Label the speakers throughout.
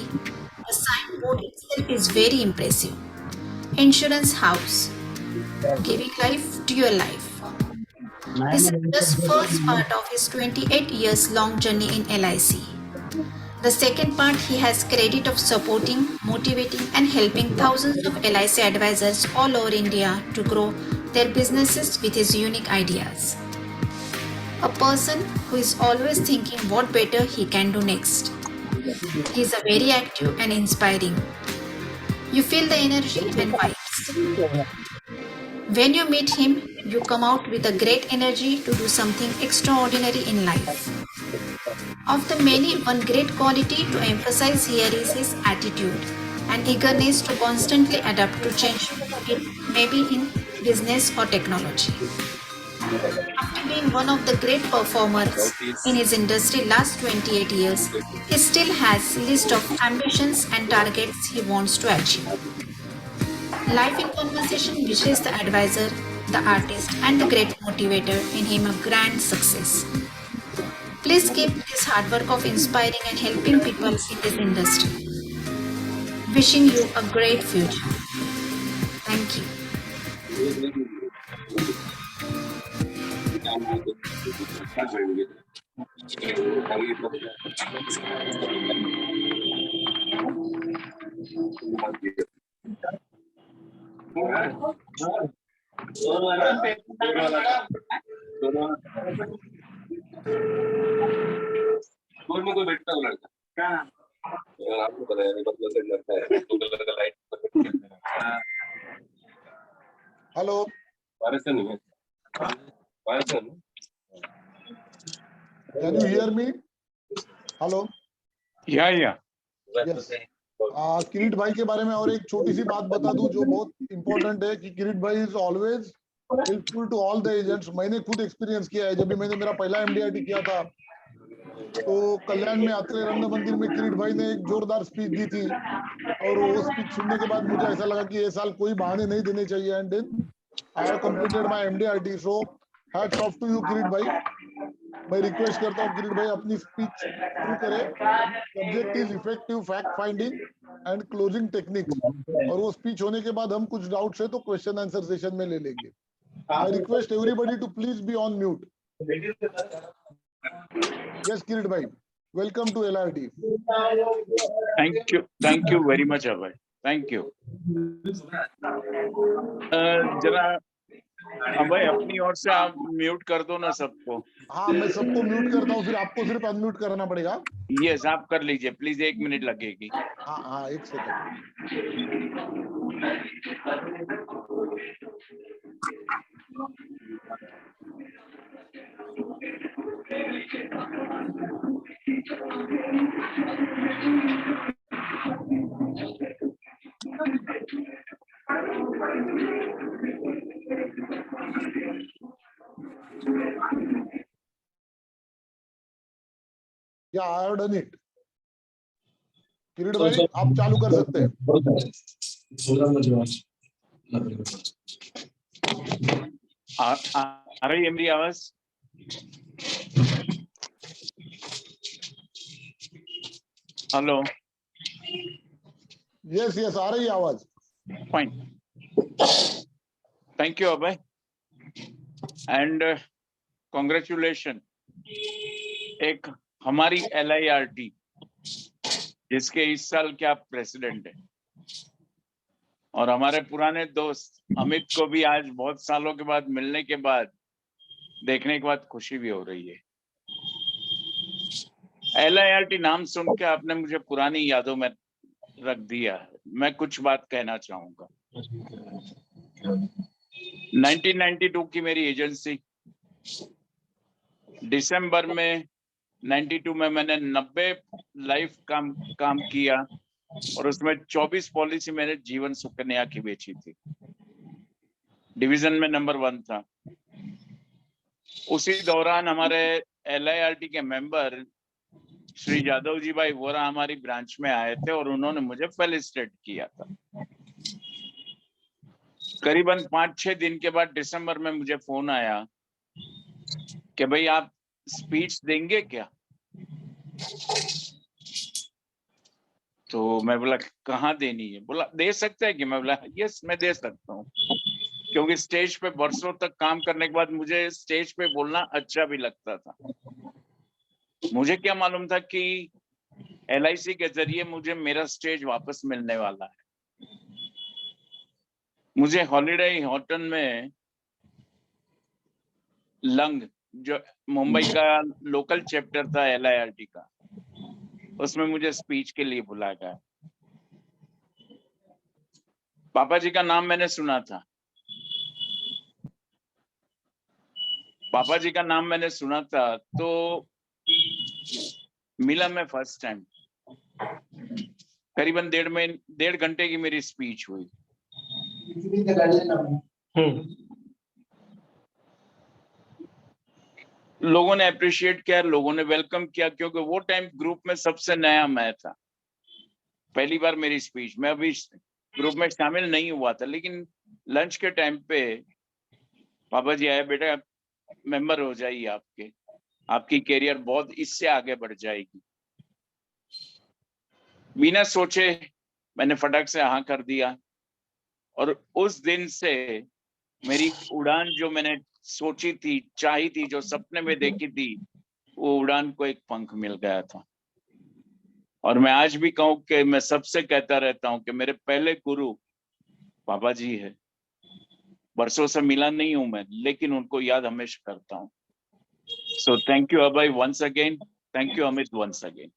Speaker 1: The signboard itself is very impressive. Insurance House, giving life to your life. This is just first part of his 28 years long journey in LIC. The second part, he has credit of supporting, motivating and helping thousands of LIC advisors all over India to grow their businesses with his unique ideas. A person who is always thinking what better he can do next. He is a very active and inspiring. You feel the energy and vibes. When you meet him, you come out with a great energy to do something extraordinary in life. Of the many, one great quality to emphasize here is his attitude and eagerness to constantly adapt to change, maybe in business or technology. After being one of the great performers in his industry last 28 years, he still has list of ambitions and targets he wants to achieve. Life in Conversation wishes the advisor, the artist, and the great motivator in him a grand success. Please keep this hard work of inspiring and helping people in this industry. Wishing you a great future. Thank you.
Speaker 2: School में कोई बैठता है वो लड़का क्या नाम आपको पता है बदला से लड़का है ब्लू कलर का लाइट हेलो वायरस नहीं है वायरस नहीं can you hear me hello
Speaker 3: या
Speaker 2: यस किरीट भाई के बारे में और एक छोटी सी बात बता दूं जो बहुत इंपॉर्टेंट है कि किरीट भाई is always helpful to all the agents. मैंने खुद एक्सपीरियंस किया है, जब भी मैंने मेरा पहला एमडीआरटी किया था तो कल्याण में आत्रेय रंग मंदिर में किरीट भाई ने एक जोरदार स्पीच दी थी और वो स्पीच सुनने के बाद मुझे ऐसा लगा कि ये साल कोई बहाने नहीं देने चाहिए and then I have completed my MDRT. So hats off to you Kirit भाई। मैं रिक्वेस्ट करता हूँ किरीट भाई अपनी स्पीच शुरू करें। Subject is effective fact finding and closing techniques और वो स्पीच होने के बाद हम कुछ डाउट्स है तो क्वेश्चन आंसर सेशन में ले लेंगे। I request everybody to please be on mute. Yes, Kirit bhai. Welcome to LRT.
Speaker 3: Thank you very much Abhay, thank you. जरा अभय अपनी ओर से आप म्यूट कर दो ना सबको।
Speaker 2: हाँ मैं सबको म्यूट करता हूँ, फिर आपको सिर्फ अनम्यूट करना पड़ेगा।
Speaker 3: यस आप कर लीजिए प्लीज, 1 मिनट लगेगी।
Speaker 2: हाँ हाँ 1 second. Yeah, I have done it. किरीट भाई आप चालू कर सकते हैं।
Speaker 3: आ रही है मेरी आवाज? हेलो
Speaker 2: यस यस आ रही है आवाज।
Speaker 3: Fine, thank you Abhay and congratulation. एक हमारी LIRT जिसके इस साल क्या प्रेसिडेंट है और हमारे पुराने दोस्त अमित को भी आज बहुत सालों के बाद मिलने के बाद देखने के बाद खुशी भी हो रही है। LIRT नाम सुन के आपने मुझे पुरानी यादों में रख दिया। मैं कुछ बात कहना चाहूंगा। 1992 की मेरी एजेंसी, दिसंबर में 92 में मैंने 90 लाइफ काम किया और उसमें 24 पॉलिसी मैंने जीवन सुकन्या की बेची थी। डिवीजन में नंबर 1 था। उसी दौरान हमारे LIRT के मेंबर श्री जादव जी भाई वोरा हमारी ब्रांच में आए थे और उन्होंने मुझे फेलिसिटेट किया था। करीबन 5-6 दिन के बाद दिसंबर में मुझे फोन आया कि भाई आप स्पीच देंगे क्या? तो मैं बोला कहाँ देनी है, बोला दे सकते हैं कि, मैं बोला यस मैं दे सकता हूँ, क्योंकि स्टेज पे बरसों तक काम करने के बाद मुझे स्टेज पे बोलना अच्छा भी लगता था। मुझे क्या मालूम था कि LIC के जरिए मुझे मेरा स्टेज वापस मिलने वाला है। मुझे हॉलिडे होटल में लंग, जो मुंबई का लोकल चैप्टर था LIRT का, उसमें मुझे स्पीच के लिए बुलाया गया। पापा जी का नाम मैंने सुना था, पापा जी का नाम मैंने सुना था, तो मिला मैं फर्स्ट टाइम। करीबन 1.5 घंटे की मेरी स्पीच हुई। लोगों ने अप्रिशिएट किया, लोगों ने वेलकम किया, क्योंकि वो टाइम ग्रुप में सबसे नया मैं था, पहली बार मेरी स्पीच, मैं अभी ग्रुप में शामिल नहीं हुआ था। लेकिन लंच के टाइम पे पापा जी आए, बेटा मेंबर हो जाइए, आपकी कैरियर बहुत इससे आगे बढ़ जाएगी। बिना सोचे मैंने फटाक से हाँ कर दिया, और उस दिन से मेरी उड़ान जो मैंने सोची थी, चाही थी, जो सपने में देखी थी, वो उड़ान को एक पंख मिल गया था। और मैं आज भी कहूं कि मैं सबसे कहता रहता हूं कि मेरे पहले गुरु पापा जी है। बरसों से मिला नहीं हूं मैं, लेकिन उनको याद हमेशा करता हूं। So thank you Abhay once again, thank you Amit once again.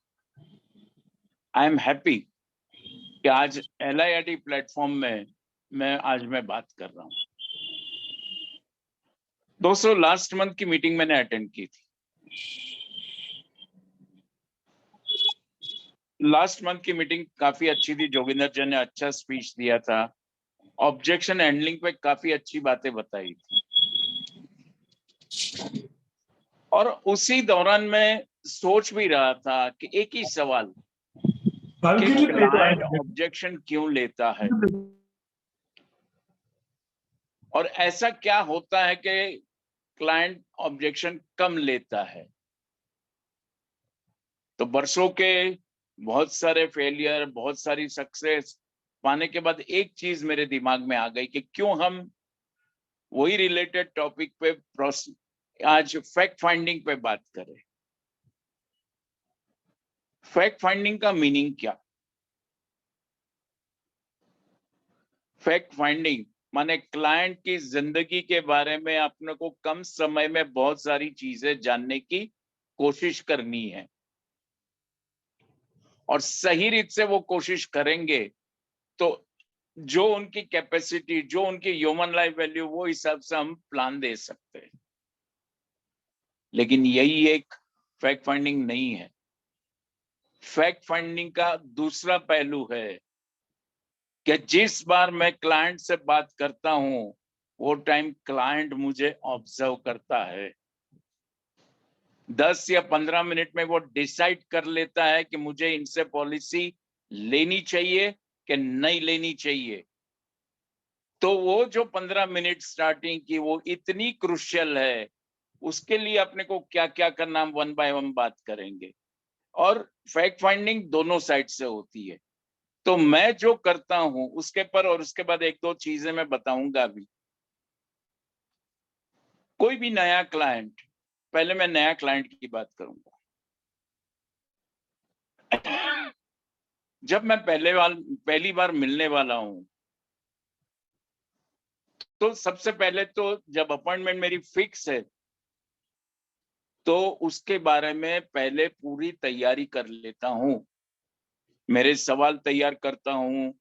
Speaker 3: I am happy कि आज LIRT प्लेटफॉर्म में मैं बात कर रहा हूं। दोस्तों, लास्ट मंथ की मीटिंग मैंने अटेंड की थी। लास्ट मंथ की मीटिंग काफी अच्छी थी। जोगिंदर जी ने अच्छा स्पीच दिया था, ऑब्जेक्शन हैंडलिंग पे काफी अच्छी बातें बताई थी। और उसी दौरान मैं सोच भी रहा था कि एक ही सवाल कि क्लाइंट ऑब्जेक्शन क्यों लेता है, और ऐसा क्या होता है कि क्लाइंट ऑब्जेक्शन कम लेता है। तो बरसों के बहुत सारे फेलियर, बहुत सारी सक्सेस पाने के बाद एक चीज मेरे दिमाग में आ गई कि क्यों हम वही रिलेटेड टॉपिक पे आज फैक्ट फाइंडिंग पे बात करें। फैक्ट फाइंडिंग का मीनिंग क्या? फैक्ट फाइंडिंग माने क्लाइंट की जिंदगी के बारे में अपने को कम समय में बहुत सारी चीजें जानने की कोशिश करनी है, और सही रीत से वो कोशिश करेंगे तो जो उनकी कैपेसिटी, जो उनकी ह्यूमन लाइफ वैल्यू, वो हिसाब से हम प्लान दे सकते हैं। लेकिन यही एक फैक्ट फाइंडिंग नहीं है। फैक्ट फाइंडिंग का दूसरा पहलू है कि जिस बार मैं क्लाइंट से बात करता हूं, वो टाइम क्लाइंट मुझे ऑब्जर्व करता है। 10 या 15 मिनट में वो डिसाइड कर लेता है कि मुझे इनसे पॉलिसी लेनी चाहिए कि नहीं लेनी चाहिए। तो वो जो 15 मिनट स्टार्टिंग की, वो इतनी क्रुशियल है। उसके लिए अपने को क्या क्या करना, हम वन बाय वन बात करेंगे। और फैक्ट फाइंडिंग दोनों साइड से होती है। तो मैं जो करता हूं उसके पर, और उसके बाद एक दो चीजें मैं बताऊंगा भी। कोई भी नया क्लाइंट, पहले मैं नया क्लाइंट की बात करूंगा। जब मैं पहली बार मिलने वाला हूं, तो सबसे पहले तो जब अपॉइंटमेंट मेरी फिक्स है, तो उसके बारे में पहले पूरी तैयारी कर लेता हूं। मेरे सवाल तैयार करता हूं,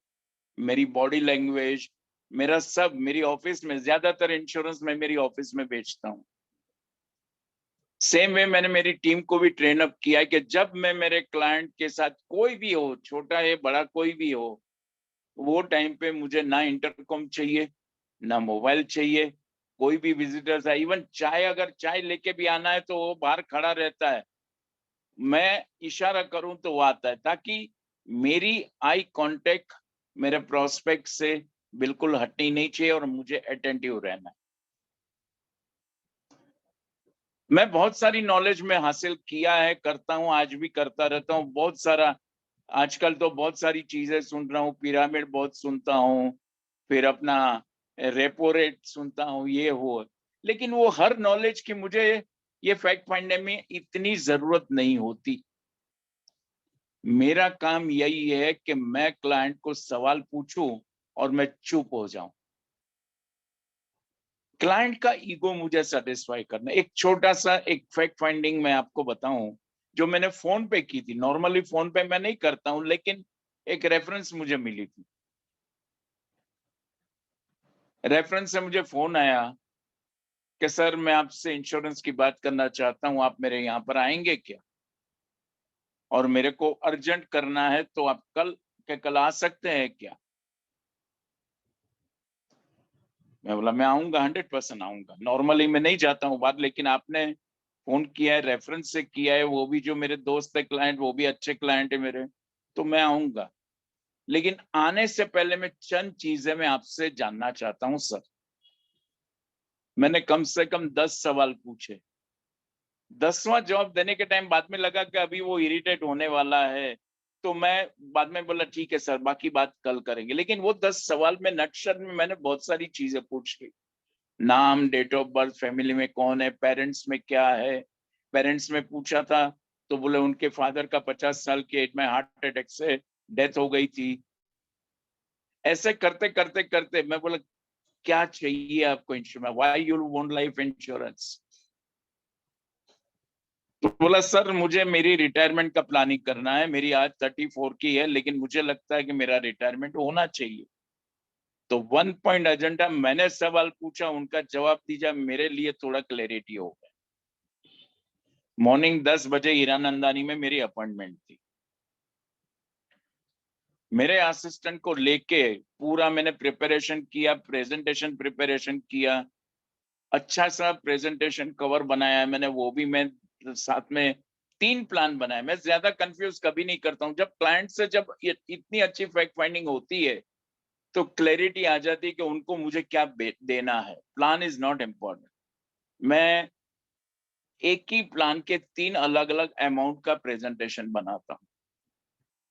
Speaker 3: मेरी बॉडी लैंग्वेज, मेरा सब, मेरी ऑफिस में, ज्यादातर इंश्योरेंस में मेरी ऑफिस में बेचता हूं। सेम वे मैंने मेरी टीम को भी ट्रेन अप किया है कि जब मैं मेरे क्लाइंट के साथ, कोई भी हो, छोटा है बड़ा कोई भी हो, वो टाइम पे मुझे ना इंटरकॉम चाहिए, ना मोबाइल चाहिए। कोई भी विजिटर्स है, इवन चाय, अगर चाय लेके भी आना है तो वो बाहर खड़ा रहता है, मैं इशारा करूं तो वो आता है, ताकि मेरी आई कांटेक्ट मेरे प्रोस्पेक्ट से बिल्कुल हटनी नहीं चाहिए, और मुझे अटेंटिव रहना है। मैं बहुत सारी नॉलेज में हासिल किया है, करता हूं, आज भी करता रहता हूं। बहुत सारा आजकल तो बहुत सारी चीजें सुन रहा हूँ, पिरामिड बहुत सुनता हूँ, फिर अपना रेपो रेट सुनता हूँ, ये हो, लेकिन वो हर नॉलेज की मुझे ये फैक्ट फाइंडने में इतनी जरूरत नहीं होती। मेरा काम यही है कि मैं क्लाइंट को सवाल पूछूं और मैं चुप हो जाऊं। क्लाइंट का ईगो मुझे सेटिस्फाई करना। एक छोटा सा एक फैक्ट फाइंडिंग मैं आपको बताऊं, जो मैंने फोन पे की थी। नॉर्मली फोन पे मैं नहीं करता हूं, लेकिन एक रेफरेंस मुझे मिली थी। रेफरेंस से मुझे फोन आया कि सर मैं आपसे इंश्योरेंस की बात करना चाहता हूं, आप मेरे यहाँ पर आएंगे क्या? और मेरे को अर्जेंट करना है, तो आप कल आ सकते हैं क्या? मैं बोला मैं आऊंगा, 100% आऊंगा। नॉर्मली मैं नहीं जाता हूँ बात, लेकिन आपने फोन किया है, रेफरेंस से किया है, वो भी जो मेरे दोस्त है क्लाइंट, वो भी अच्छे क्लाइंट है मेरे, तो मैं आऊंगा। लेकिन आने से पहले मैं चंद चीजें मैं आपसे जानना चाहता हूँ सर। मैंने कम से कम 10 सवाल पूछे। 10वां जवाब देने के टाइम बाद में लगा कि अभी वो इरिटेट होने वाला है, तो मैं बाद में बोला ठीक है सर, बाकी बात कल करेंगे। लेकिन वो 10 सवाल में नटशल में मैंने बहुत सारी चीजें पूछ ली। नाम, डेट ऑफ बर्थ, फैमिली में कौन है, पेरेंट्स में क्या है। पेरेंट्स में पूछा था तो बोले उनके फादर का 50 साल की एज में हार्ट अटैक से डेथ हो गई थी। ऐसे करते करते करते मैं बोला क्या चाहिए आपको insurance, why you want life insurance? तो बोला सर मुझे मेरी रिटायरमेंट का प्लानिंग करना है, मेरी आज 34 की है, लेकिन मुझे लगता है कि मेरा रिटायरमेंट होना चाहिए। तो 1 पॉइंट एजेंडा मैंने सवाल पूछा, उनका जवाब दीजिए, मेरे लिए थोड़ा क्लैरिटी हो गया। मॉर्निंग 10 बजे हीरानंदानी में मेरी अपॉइंटमेंट थी। मेरे असिस्टेंट को लेके पूरा मैंने प्रिपरेशन किया, प्रेजेंटेशन प्रिपरेशन किया, अच्छा सा प्रेजेंटेशन कवर बनाया है मैंने, वो भी मैं साथ में 3 प्लान बनाए। मैं ज्यादा कंफ्यूज कभी नहीं करता हूँ। जब क्लाइंट से जब इतनी अच्छी फैक्ट फाइंडिंग होती है, तो क्लैरिटी आ जाती है कि उनको मुझे क्या देना है। Plan is not important. मैं एक ही प्लान के 3 अलग अलग अमाउंट का प्रेजेंटेशन बनाता हूँ।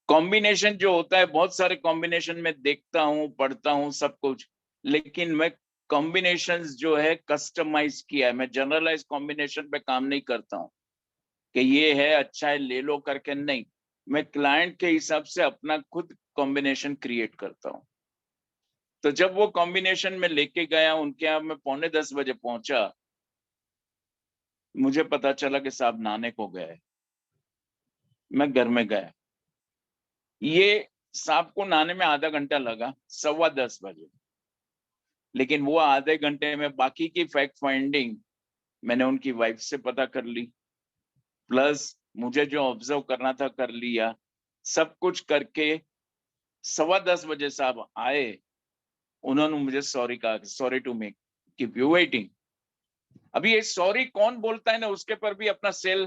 Speaker 3: कॉम्बिनेशन जो होता है, बहुत सारे कॉम्बिनेशन में देखता हूँ, पढ़ता हूँ सब कुछ, लेकिन मैं कॉम्बिनेशंस जो है कस्टमाइज किया है। मैं जनरलाइज कॉम्बिनेशन पे काम नहीं करता हूँ कि ये है अच्छा है ले लो करके, नहीं। मैं क्लाइंट के हिसाब से अपना खुद कॉम्बिनेशन क्रिएट करता हूँ। तो जब वो कॉम्बिनेशन में लेके गया उनके यहाँ, मैं 9:45 बजे पहुंचा, मुझे पता चला कि साहब नहाने को गए। मैं घर में गया, ये साहब को नहाने में आधा घंटा लगा, 9:15 बजे। लेकिन वो आधे घंटे में बाकी की फैक्ट फाइंडिंग मैंने उनकी वाइफ से पता कर ली, प्लस मुझे जो ऑब्जर्व करना था कर लिया। सब कुछ करके 9:15 बजे साहब आए, उन्होंने मुझे सॉरी कहा, sorry to make keep you waiting. अभी ये सॉरी कौन बोलता है ना, उसके पर भी अपना सेल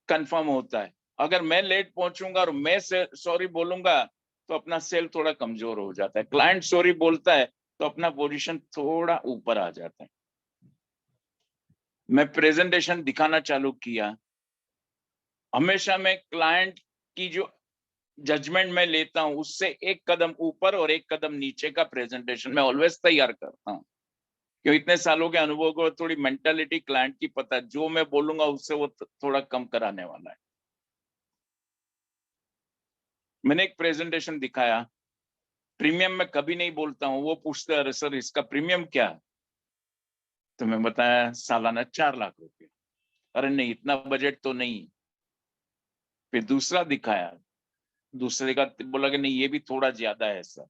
Speaker 3: कंफर्म होता है। अगर मैं लेट पहुंचूंगा और मैं सॉरी बोलूंगा, तो अपना सेल थोड़ा कमजोर हो जाता है। क्लाइंट सॉरी बोलता है तो अपना पोजीशन थोड़ा ऊपर आ जाता है। मैं प्रेजेंटेशन दिखाना चालू किया। हमेशा मैं क्लाइंट की जो जजमेंट में लेता हूं, उससे एक कदम ऊपर और एक कदम नीचे का प्रेजेंटेशन मैं ऑलवेज तैयार करता हूं। क्यों, इतने सालों के अनुभव को थोड़ी मेंटालिटी क्लाइंट की पता है, जो मैं बोलूंगा उससे वो थोड़ा कम कराने वाला है। मैंने एक प्रेजेंटेशन दिखाया। प्रीमियम मैं कभी नहीं बोलता हूँ। वो पूछते अरे सर इसका प्रीमियम क्या है? तो मैं बताया सालाना 4 लाख रुपए। अरे नहीं, इतना बजट तो नहीं। फिर दूसरा दिखाया, दूसरे का बोला कि नहीं ये भी थोड़ा ज्यादा है सर।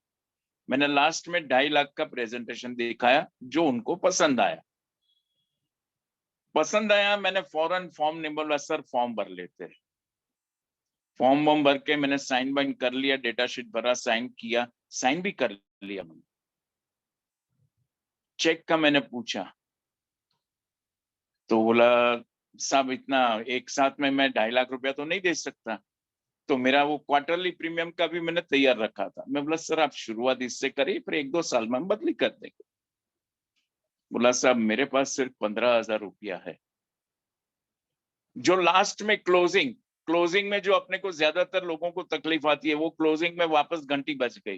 Speaker 3: मैंने लास्ट में 2.5 लाख का प्रेजेंटेशन दिखाया, जो उनको पसंद आया। मैंने फौरन फॉर्म नहीं बोला, सर फॉर्म भर लेते। फॉर्म वॉर्म भर के मैंने साइन वाइन कर लिया, डेटा शीट भरा, साइन किया, साइन भी कर लिया मैंने। चेक का मैंने पूछा, तो बोला साहब इतना एक साथ में मैं 2.5 लाख रुपया तो नहीं दे सकता। तो मेरा वो क्वार्टरली प्रीमियम का भी मैंने तैयार रखा था। मैं बोला सर आप शुरुआत इससे करिए, फिर 1-2 साल में हम बदली कर देंगे। बोला साहब मेरे पास सिर्फ 15,000 रुपया है। जो लास्ट में क्लोजिंग क्लोजिंग में जो अपने को ज्यादातर लोगों को तकलीफ आती है, वो क्लोजिंग में वापस घंटी बज गई।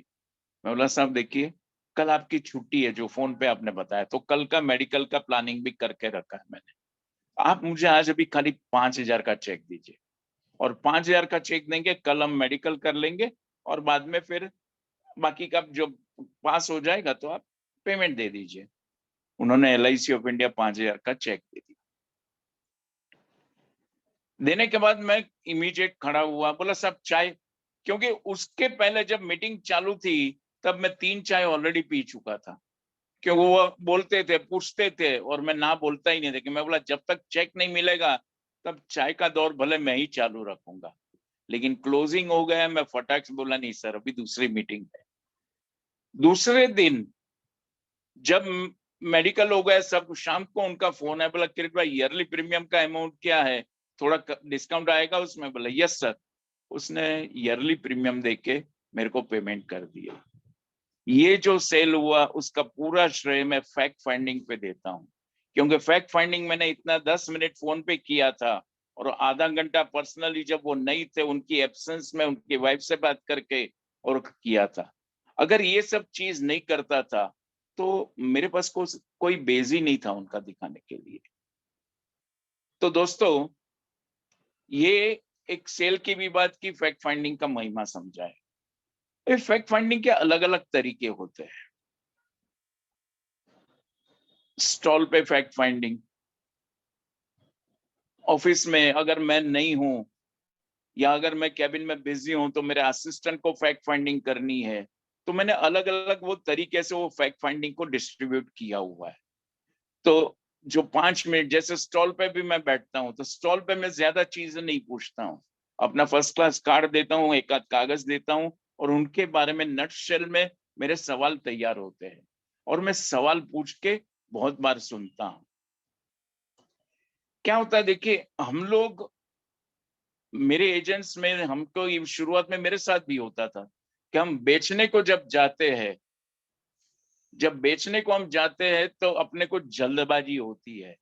Speaker 3: मैं बोला साहब देखिए, कल आपकी छुट्टी है जो फोन पे आपने बताया, तो कल का मेडिकल का प्लानिंग भी करके रखा है मैंने। आप मुझे आज अभी खाली 5,000 का चेक दीजिए, और 5,000 का चेक देंगे, कल हम मेडिकल कर लेंगे, और बाद में फिर बाकी का जो पास हो जाएगा तो आप पेमेंट दे दीजिए। उन्होंने LIC ऑफ इंडिया 5,000 का चेक दे दिया। देने के बाद मैं इमीडिएट खड़ा हुआ, बोला साहब चाय, क्योंकि उसके पहले जब मीटिंग चालू थी तब मैं 3 चाय ऑलरेडी पी चुका था, क्योंकि वो बोलते थे, पूछते थे, और मैं ना बोलता ही नहीं था। कि मैं बोला जब तक चेक नहीं मिलेगा तब चाय का दौर भले मैं ही चालू रखूंगा। लेकिन क्लोजिंग हो गया, मैं फटाक से बोला नहीं सर, अभी दूसरी मीटिंग है। दूसरे दिन जब मेडिकल हो गया सब, शाम को उनका फोन है, बोला किरीट भाई ईयरली प्रीमियम का अमाउंट क्या है, थोड़ा डिस्काउंट आएगा उसमें? बोला यस सर। उसने ईयरली प्रीमियम देके मेरे को पेमेंट कर दिया। ये जो सेल हुआ उसका पूरा श्रेय मैं फैक्ट फाइंडिंग पे देता हूँ, क्योंकि फैक्ट फाइंडिंग मैंने इतना 10 मिनट फोन पे किया था, और आधा घंटा पर्सनली जब वो नहीं थे उनकी एब्सेंस में उनकी वाइफ से बात करके और किया था। अगर ये सब चीज नहीं करता था तो मेरे पास कोई बेस ही नहीं था उनका दिखाने के लिए। तो दोस्तों, ये एक सेल की भी बात की, फैक्ट फाइंडिंग का महिमा समझाए। फैक्ट फाइंडिंग के अलग अलग तरीके होते हैं। स्टॉल पे फैक्ट फाइंडिंग, ऑफिस में अगर मैं नहीं हूं या अगर मैं कैबिन में बिजी हूं तो मेरे असिस्टेंट को फैक्ट फाइंडिंग करनी है, तो मैंने अलग अलग वो तरीके से वो फैक्ट फाइंडिंग को डिस्ट्रीब्यूट किया हुआ है। तो जो 5 मिनट, जैसे स्टॉल पे भी मैं बैठता हूँ तो स्टॉल पे मैं ज्यादा चीजें नहीं पूछता हूँ, अपना फर्स्ट क्लास कार्ड देता हूँ, एक आध कागज देता हूँ, और उनके बारे में नटशेल में मेरे सवाल तैयार होते हैं, और मैं सवाल पूछ के बहुत बार सुनता हूँ। क्या होता है देखिए, हम लोग, मेरे एजेंट्स में, हमको शुरुआत में मेरे साथ भी होता था कि हम बेचने को जब जाते हैं, जब बेचने को हम जाते हैं तो अपने को जल्दबाजी होती है,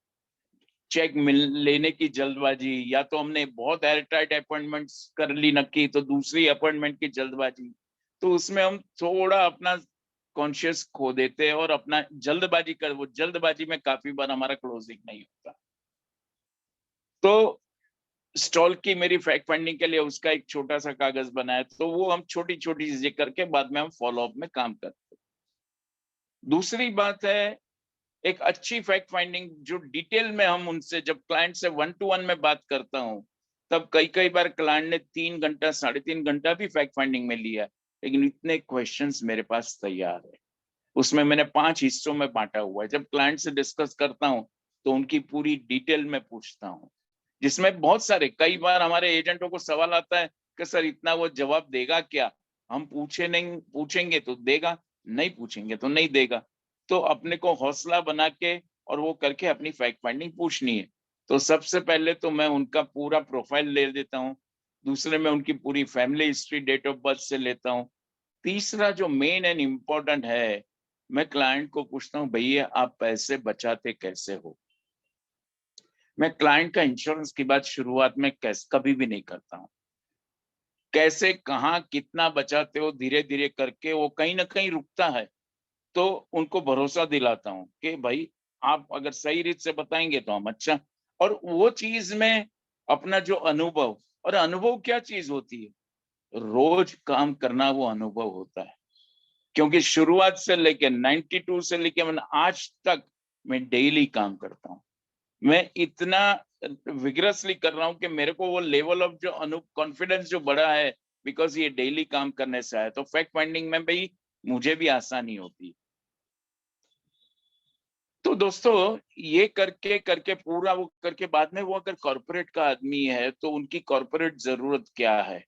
Speaker 3: चेक लेने की जल्दबाजी, या तो हमने बहुत एयरटाइट अपॉइंटमेंट्स कर ली नक्की तो दूसरी अपॉइंटमेंट की जल्दबाजी, तो उसमें हम थोड़ा अपना कॉन्शियस खो देते हैं और अपना जल्दबाजी कर, वो जल्दबाजी में काफी बार हमारा क्लोजिंग नहीं होता। तो स्टॉल की मेरी फैक्ट फाइंडिंग के लिए उसका एक छोटा सा कागज बनाया, तो वो हम छोटी छोटी चीजें करके बाद में हम फॉलो अप में काम करते हैं। दूसरी बात है, एक अच्छी फैक्ट फाइंडिंग जो डिटेल में हम उनसे, जब क्लाइंट से 1 to 1 में बात करता हूँ, तब कई बार क्लाइंट ने 3 घंटा 3.5 घंटा भी फैक्ट फाइंडिंग में लिया, लेकिन इतने क्वेश्चंस मेरे पास तैयार है। उसमें मैंने 5 हिस्सों में बांटा हुआ है। जब क्लाइंट से डिस्कस करता हूँ तो उनकी पूरी डिटेल में पूछता हूँ, जिसमें बहुत सारे, कई बार हमारे एजेंटों को सवाल आता है कि सर इतना वो जवाब देगा क्या, हम पूछेंगे तो देगा, नहीं पूछेंगे तो नहीं देगा। तो अपने को हौसला बना के और वो करके अपनी फैक्ट फाइंडिंग पूछनी है। तो सबसे पहले तो मैं उनका पूरा प्रोफाइल ले देता हूँ, दूसरे में उनकी पूरी family history date of birth से लेता हूँ, तीसरा जो मेन एंड इम्पोर्टेंट है, मैं क्लाइंट को पूछता हूँ भैया आप पैसे बचाते कैसे हो। मैं क्लाइंट का इंश्योरेंस की बात शुरुआत में कभी भी नहीं करता हूँ। कैसे, कहाँ, कितना बचाते हो, धीरे धीरे करके वो कहीं ना कहीं रुकता है, तो उनको भरोसा दिलाता हूँ कि भाई आप अगर सही रीत से बताएंगे तो हम अच्छा। और वो चीज में अपना जो अनुभव, और अनुभव क्या चीज होती है, रोज काम करना वो अनुभव होता है। क्योंकि शुरुआत से लेके 92 से लेके मैं आज तक मैं डेली काम करता हूँ। मैं इतना विग्रसली कर रहा हूँ कि मेरे को वो लेवल ऑफ जो कॉन्फिडेंस जो बढ़ा है, बिकॉज ये डेली काम करने से आया। तो फैक्ट फाइंडिंग में भाई मुझे भी आसानी होती है। तो दोस्तों, ये करके करके पूरा वो करके बाद में वो अगर कॉर्पोरेट का आदमी है तो उनकी कॉर्पोरेट जरूरत क्या है,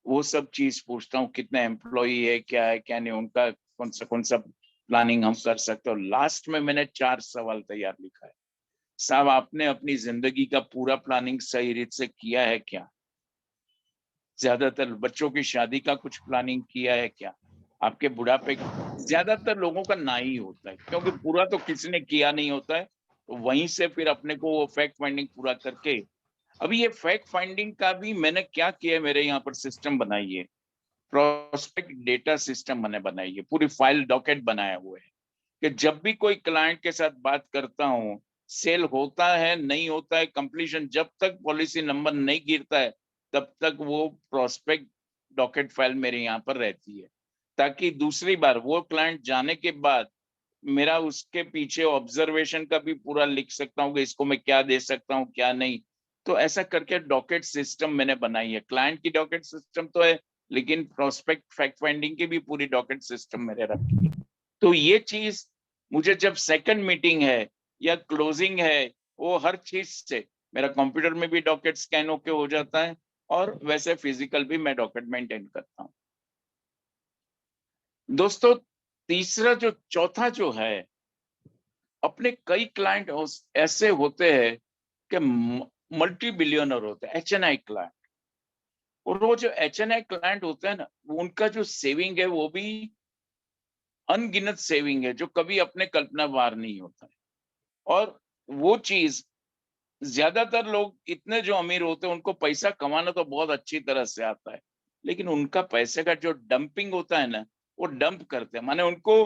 Speaker 3: वो सब चीज पूछता हूँ, कितने एम्प्लॉई है, क्या है क्या नहीं, उनका कौन सा प्लानिंग हम कर सकते हो। लास्ट में मैंने 4 सवाल तैयार लिखा है, साहब आपने अपनी जिंदगी का पूरा प्लानिंग सही रीत से किया है क्या, ज्यादातर बच्चों की शादी का कुछ प्लानिंग किया है क्या, आपके बुढ़ापे, ज्यादातर लोगों का ना ही होता है, क्योंकि पूरा तो किसी ने किया नहीं होता है। तो वहीं से फिर अपने को वो फैक्ट फाइंडिंग पूरा करके अभी ये फैक्ट फाइंडिंग का भी मैंने क्या किया, मेरे यहाँ पर सिस्टम बनाई है, प्रोस्पेक्ट डेटा सिस्टम मैंने बनाई है, पूरी फाइल डॉकेट बनाया हुआ है कि जब भी कोई क्लाइंट के साथ बात करता हूँ, सेल होता है नहीं होता है, कंप्लीशन, जब तक पॉलिसी नंबर नहीं गिरता है तब तक वो प्रोस्पेक्ट डॉकेट फाइल मेरे यहाँ पर रहती है, ताकि दूसरी बार वो क्लाइंट जाने के बाद मेरा उसके पीछे ऑब्जर्वेशन का भी पूरा लिख सकता हूँ कि इसको मैं क्या दे सकता हूँ क्या नहीं। तो ऐसा करके डॉकेट सिस्टम मैंने बनाई है। क्लाइंट की डॉकेट सिस्टम तो है, लेकिन प्रोस्पेक्ट फैक्ट फाइंडिंग की भी पूरी डॉकेट सिस्टम मेरे रखी है। तो ये चीज मुझे जब सेकंड मीटिंग है या क्लोजिंग है, वो हर चीज से मेरा कंप्यूटर में भी डॉकेट स्कैन होके हो जाता है, और वैसे फिजिकल भी मैं डॉकेट मेंटेन करता हूँ। दोस्तों, तीसरा जो चौथा जो है, अपने कई क्लाइंट ऐसे होते हैं कि मल्टी बिलियनर होते हैं, HNI क्लाइंट, और वो जो HNI क्लाइंट होते हैं ना, उनका जो सेविंग है वो भी अनगिनत सेविंग है, जो कभी अपने कल्पना बाहर नहीं होता है। और वो चीज, ज्यादातर लोग इतने जो अमीर होते हैं उनको पैसा कमाना तो बहुत अच्छी तरह से आता है, लेकिन उनका पैसे का जो डंपिंग होता है ना, वो डंप करते हैं। माने उनको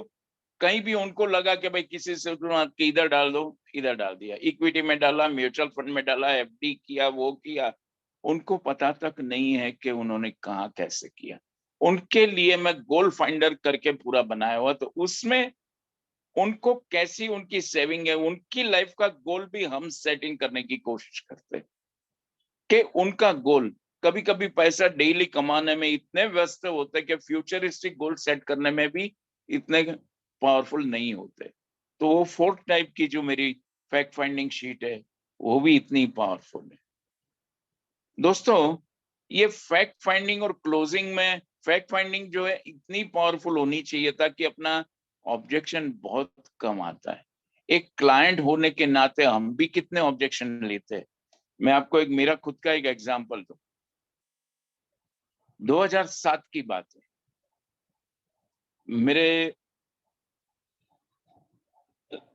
Speaker 3: कहीं भी उनको लगा कि भाई किसी से कि इधर डाल दो, इधर डाल दिया, इक्विटी में डाला, म्यूचुअल फंड में डाला, FD किया, वो किया, उनको पता तक नहीं है कि उन्होंने कहाँ कैसे किया। उनके लिए मैं गोल फाइंडर करके पूरा बनाया हुआ, तो उसमें उनको कैसी उनकी सेविंग है, उनकी लाइफ का गोल भी हम सेटिंग करने की कोशिश करते हैं कि उनका गोल, कभी कभी पैसा डेली कमाने में इतने व्यस्त होते हैं कि फ्यूचरिस्टिक गोल सेट करने में भी इतने पावरफुल नहीं होते। तो वो फोर्थ टाइप की जो मेरी फैक्ट फाइंडिंग शीट है, वो भी इतनी पावरफुल है। दोस्तों, ये फैक्ट फाइंडिंग और क्लोजिंग में, फैक्ट फाइंडिंग जो है इतनी पावरफुल होनी चाहिए ताकि अपना ऑब्जेक्शन बहुत कम आता है। एक क्लाइंट होने के नाते हम भी कितने ऑब्जेक्शन लेते हैं। मैं आपको एक मेरा खुद का एक एग्जांपल दूं। 2007 की बात है, मेरे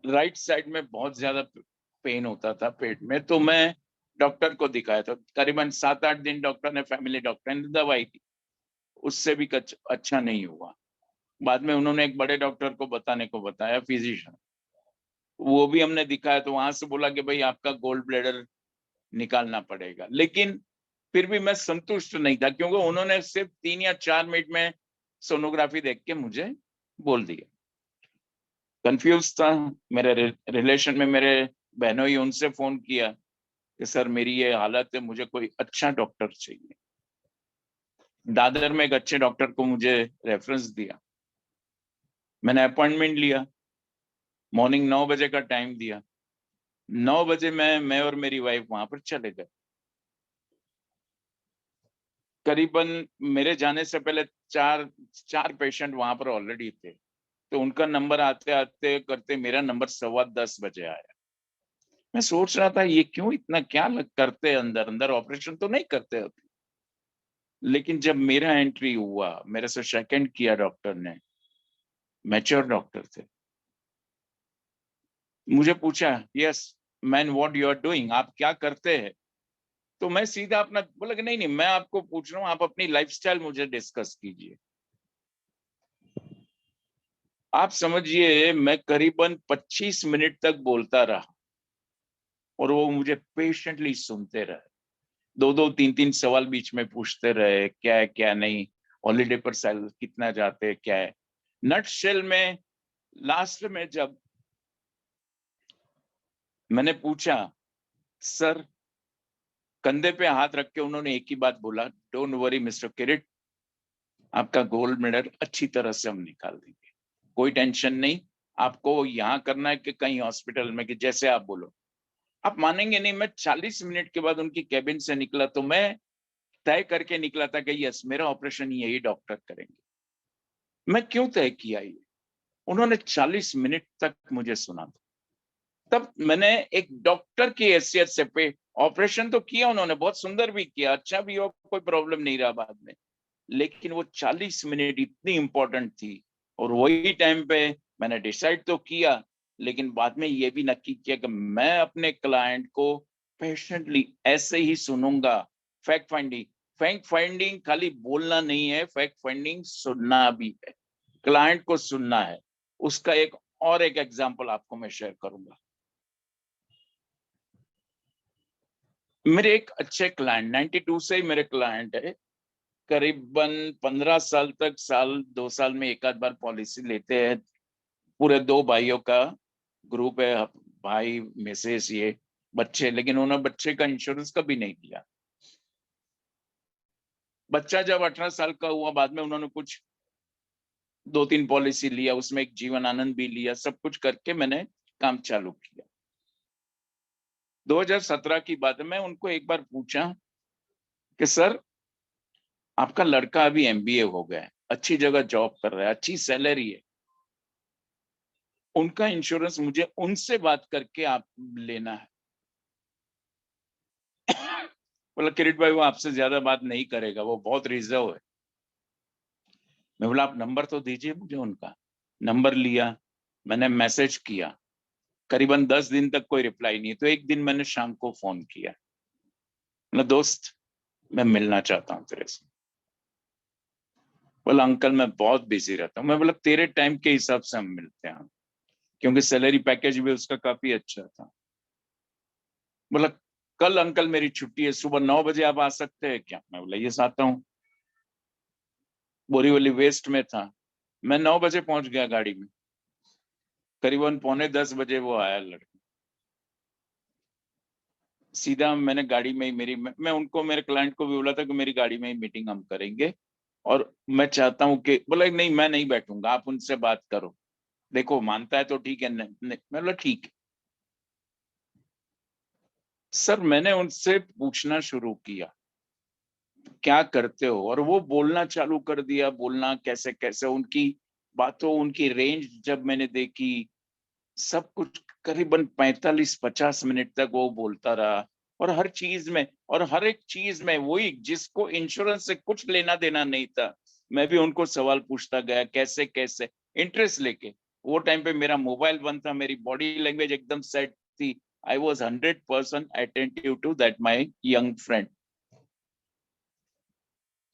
Speaker 3: राइट साइड में बहुत ज्यादा पेन होता था पेट में, तो मैं डॉक्टर को दिखाया था। करीबन 7-8 दिन डॉक्टर ने, फैमिली डॉक्टर ने दवाई दी, उससे भी अच्छा नहीं हुआ। बाद में उन्होंने एक बड़े डॉक्टर को बताने को बताया, फिजिशियन, वो भी हमने दिखाया, तो वहां से बोला कि भाई आपका गोल्ड ब्लैडर निकालना पड़ेगा। लेकिन फिर भी मैं संतुष्ट नहीं था, क्योंकि उन्होंने सिर्फ 3 या 4 मिनट में सोनोग्राफी देख के मुझे बोल दिया। कंफ्यूज था। मेरे रिलेशन में मेरे बहनों ही उनसे फोन किया कि सर मेरी ये हालत है, मुझे कोई अच्छा डॉक्टर चाहिए। दादर में एक अच्छे डॉक्टर को मुझे रेफरेंस दिया, मैंने अपॉइंटमेंट लिया, मॉर्निंग 9 बजे का टाइम दिया। 9 बजे मैं और मेरी वाइफ वहां पर चले गए। करीबन मेरे जाने से पहले चार पेशेंट वहां पर ऑलरेडी थे, तो उनका नंबर आते आते करते मेरा नंबर 10:15 बजे आया। मैं सोच रहा था ये क्यों इतना क्या करते अंदर अंदर, ऑपरेशन तो नहीं करते अभी। लेकिन जब मेरा एंट्री हुआ, मेरे से सेकंड किया डॉक्टर ने, मैच्योर डॉक्टर थे, मुझे पूछा, yes man what you are doing, आप क्या करते हैं। तो मैं सीधा अपना बोला कि नहीं नहीं, मैं आपको पूछ रहा हूँ, आप अपनी लाइफस्टाइल मुझे डिस्कस कीजिए। आप समझिए, मैं करीबन 25 मिनट तक बोलता रहा और वो मुझे पेशेंटली सुनते रहे। 2-2, 3-3 सवाल बीच में पूछते रहे, क्या है क्या नहीं, हॉलीडे पर सेल कितना जाते हैं, क्या है। नट शेल में लास्ट में जब मैंने पूछा, सर, कंधे पे हाथ रख के उन्होंने एक ही बात बोला, डोंट वरी मिस्टर किरीट, आपका गोल्ड मेडल अच्छी तरह से हम निकाल देंगे, कोई टेंशन नहीं। आपको यहाँ करना है कि कहीं हॉस्पिटल में, कि जैसे आप बोलो। आप मानेंगे नहीं, मैं 40 मिनट के बाद उनकी कैबिन से निकला तो मैं तय करके निकला था कि यस, मेरा ऑपरेशन यही डॉक्टर करेंगे। मैं क्यों तय किया ये, उन्होंने 40 मिनट तक मुझे सुना था। तब मैंने एक डॉक्टर की हैसियत से पे ऑपरेशन तो किया, उन्होंने बहुत सुंदर भी किया, अच्छा भी हो, कोई प्रॉब्लम नहीं रहा बाद में। लेकिन वो 40 मिनट इतनी इंपॉर्टेंट थी, और वही टाइम पे मैंने डिसाइड तो किया, लेकिन बाद में ये भी नक्की किया कि मैं अपने क्लाइंट को पेशेंटली ऐसे ही सुनूंगा। फैक्ट फाइंडिंग खाली बोलना नहीं है, फैक्ट फाइंडिंग सुनना भी है, क्लाइंट को सुनना है। उसका एक एग्जांपल आपको मैं शेयर करूंगा। मेरे एक अच्छे क्लाइंट, 92 से ही मेरे क्लाइंट है, करीबन 15 साल तक, 2 साल में एक आध बार पॉलिसी लेते हैं। पूरे 2 भाइयों का ग्रुप है, भाई मिसेस ये बच्चे, लेकिन उन्होंने बच्चे का इंश्योरेंस कभी नहीं लिया। बच्चा जब 18 साल का हुआ, बाद में उन्होंने कुछ 2-3 पॉलिसी लिया, उसमें एक जीवन आनंद भी लिया, सब कुछ करके मैंने काम चालू किया। 2017 की बात है, मैं उनको एक बार पूछा कि सर आपका लड़का अभी एमबीए हो गया है, अच्छी जगह जॉब कर रहा है, अच्छी सैलरी है, उनका इंश्योरेंस मुझे उनसे बात करके आप लेना है। बोला किरीट भाई वो आपसे ज्यादा बात नहीं करेगा, वो बहुत रिजर्व है। मैं बोला आप नंबर तो दीजिए मुझे उनका। नंबर लिया, मैंने मैसेज किया, करीबन 10 दिन तक कोई रिप्लाई नहीं। तो एक दिन मैंने शाम को फोन किया, बोला दोस्त मैं मिलना चाहता हूँ तेरे से। बोला अंकल मैं बहुत बिजी रहता हूँ। मैं बोला तेरे टाइम के हिसाब से हम मिलते हैं, क्योंकि सैलरी पैकेज भी उसका काफी अच्छा था। बोला कल अंकल मेरी छुट्टी है, सुबह 9 बजे आप आ सकते हैं क्या? मैं बोला यस आता हूँ। बोरीवली वेस्ट में था, मैं 9 बजे पहुंच गया गाड़ी में, करीबन 9:45 वो आया लड़का। सीधा मैंने गाड़ी में ही मैं उनको, मेरे क्लाइंट को भी बोला था कि मेरी गाड़ी में ही मीटिंग हम करेंगे, और मैं चाहता हूँ कि, बोला नहीं मैं नहीं बैठूंगा, आप उनसे बात करो, देखो मानता है तो ठीक है, नहीं। मैं बोला ठीक है सर। मैंने उनसे पूछना शुरू किया क्या करते हो, और वो बोलना चालू कर दिया, बोलना कैसे कैसे, उनकी बातों, उनकी रेंज जब मैंने देखी, सब कुछ करीबन 45-50 मिनट तक वो बोलता रहा। और हर चीज में, और हर एक चीज में वही, जिसको इंश्योरेंस से कुछ लेना देना नहीं था, मैं भी उनको सवाल पूछता गया कैसे कैसे, इंटरेस्ट लेके। वो टाइम पे मेरा मोबाइल बंद था, मेरी बॉडी लैंग्वेज एकदम सेट थी। I was 100% attentive to that my young friend.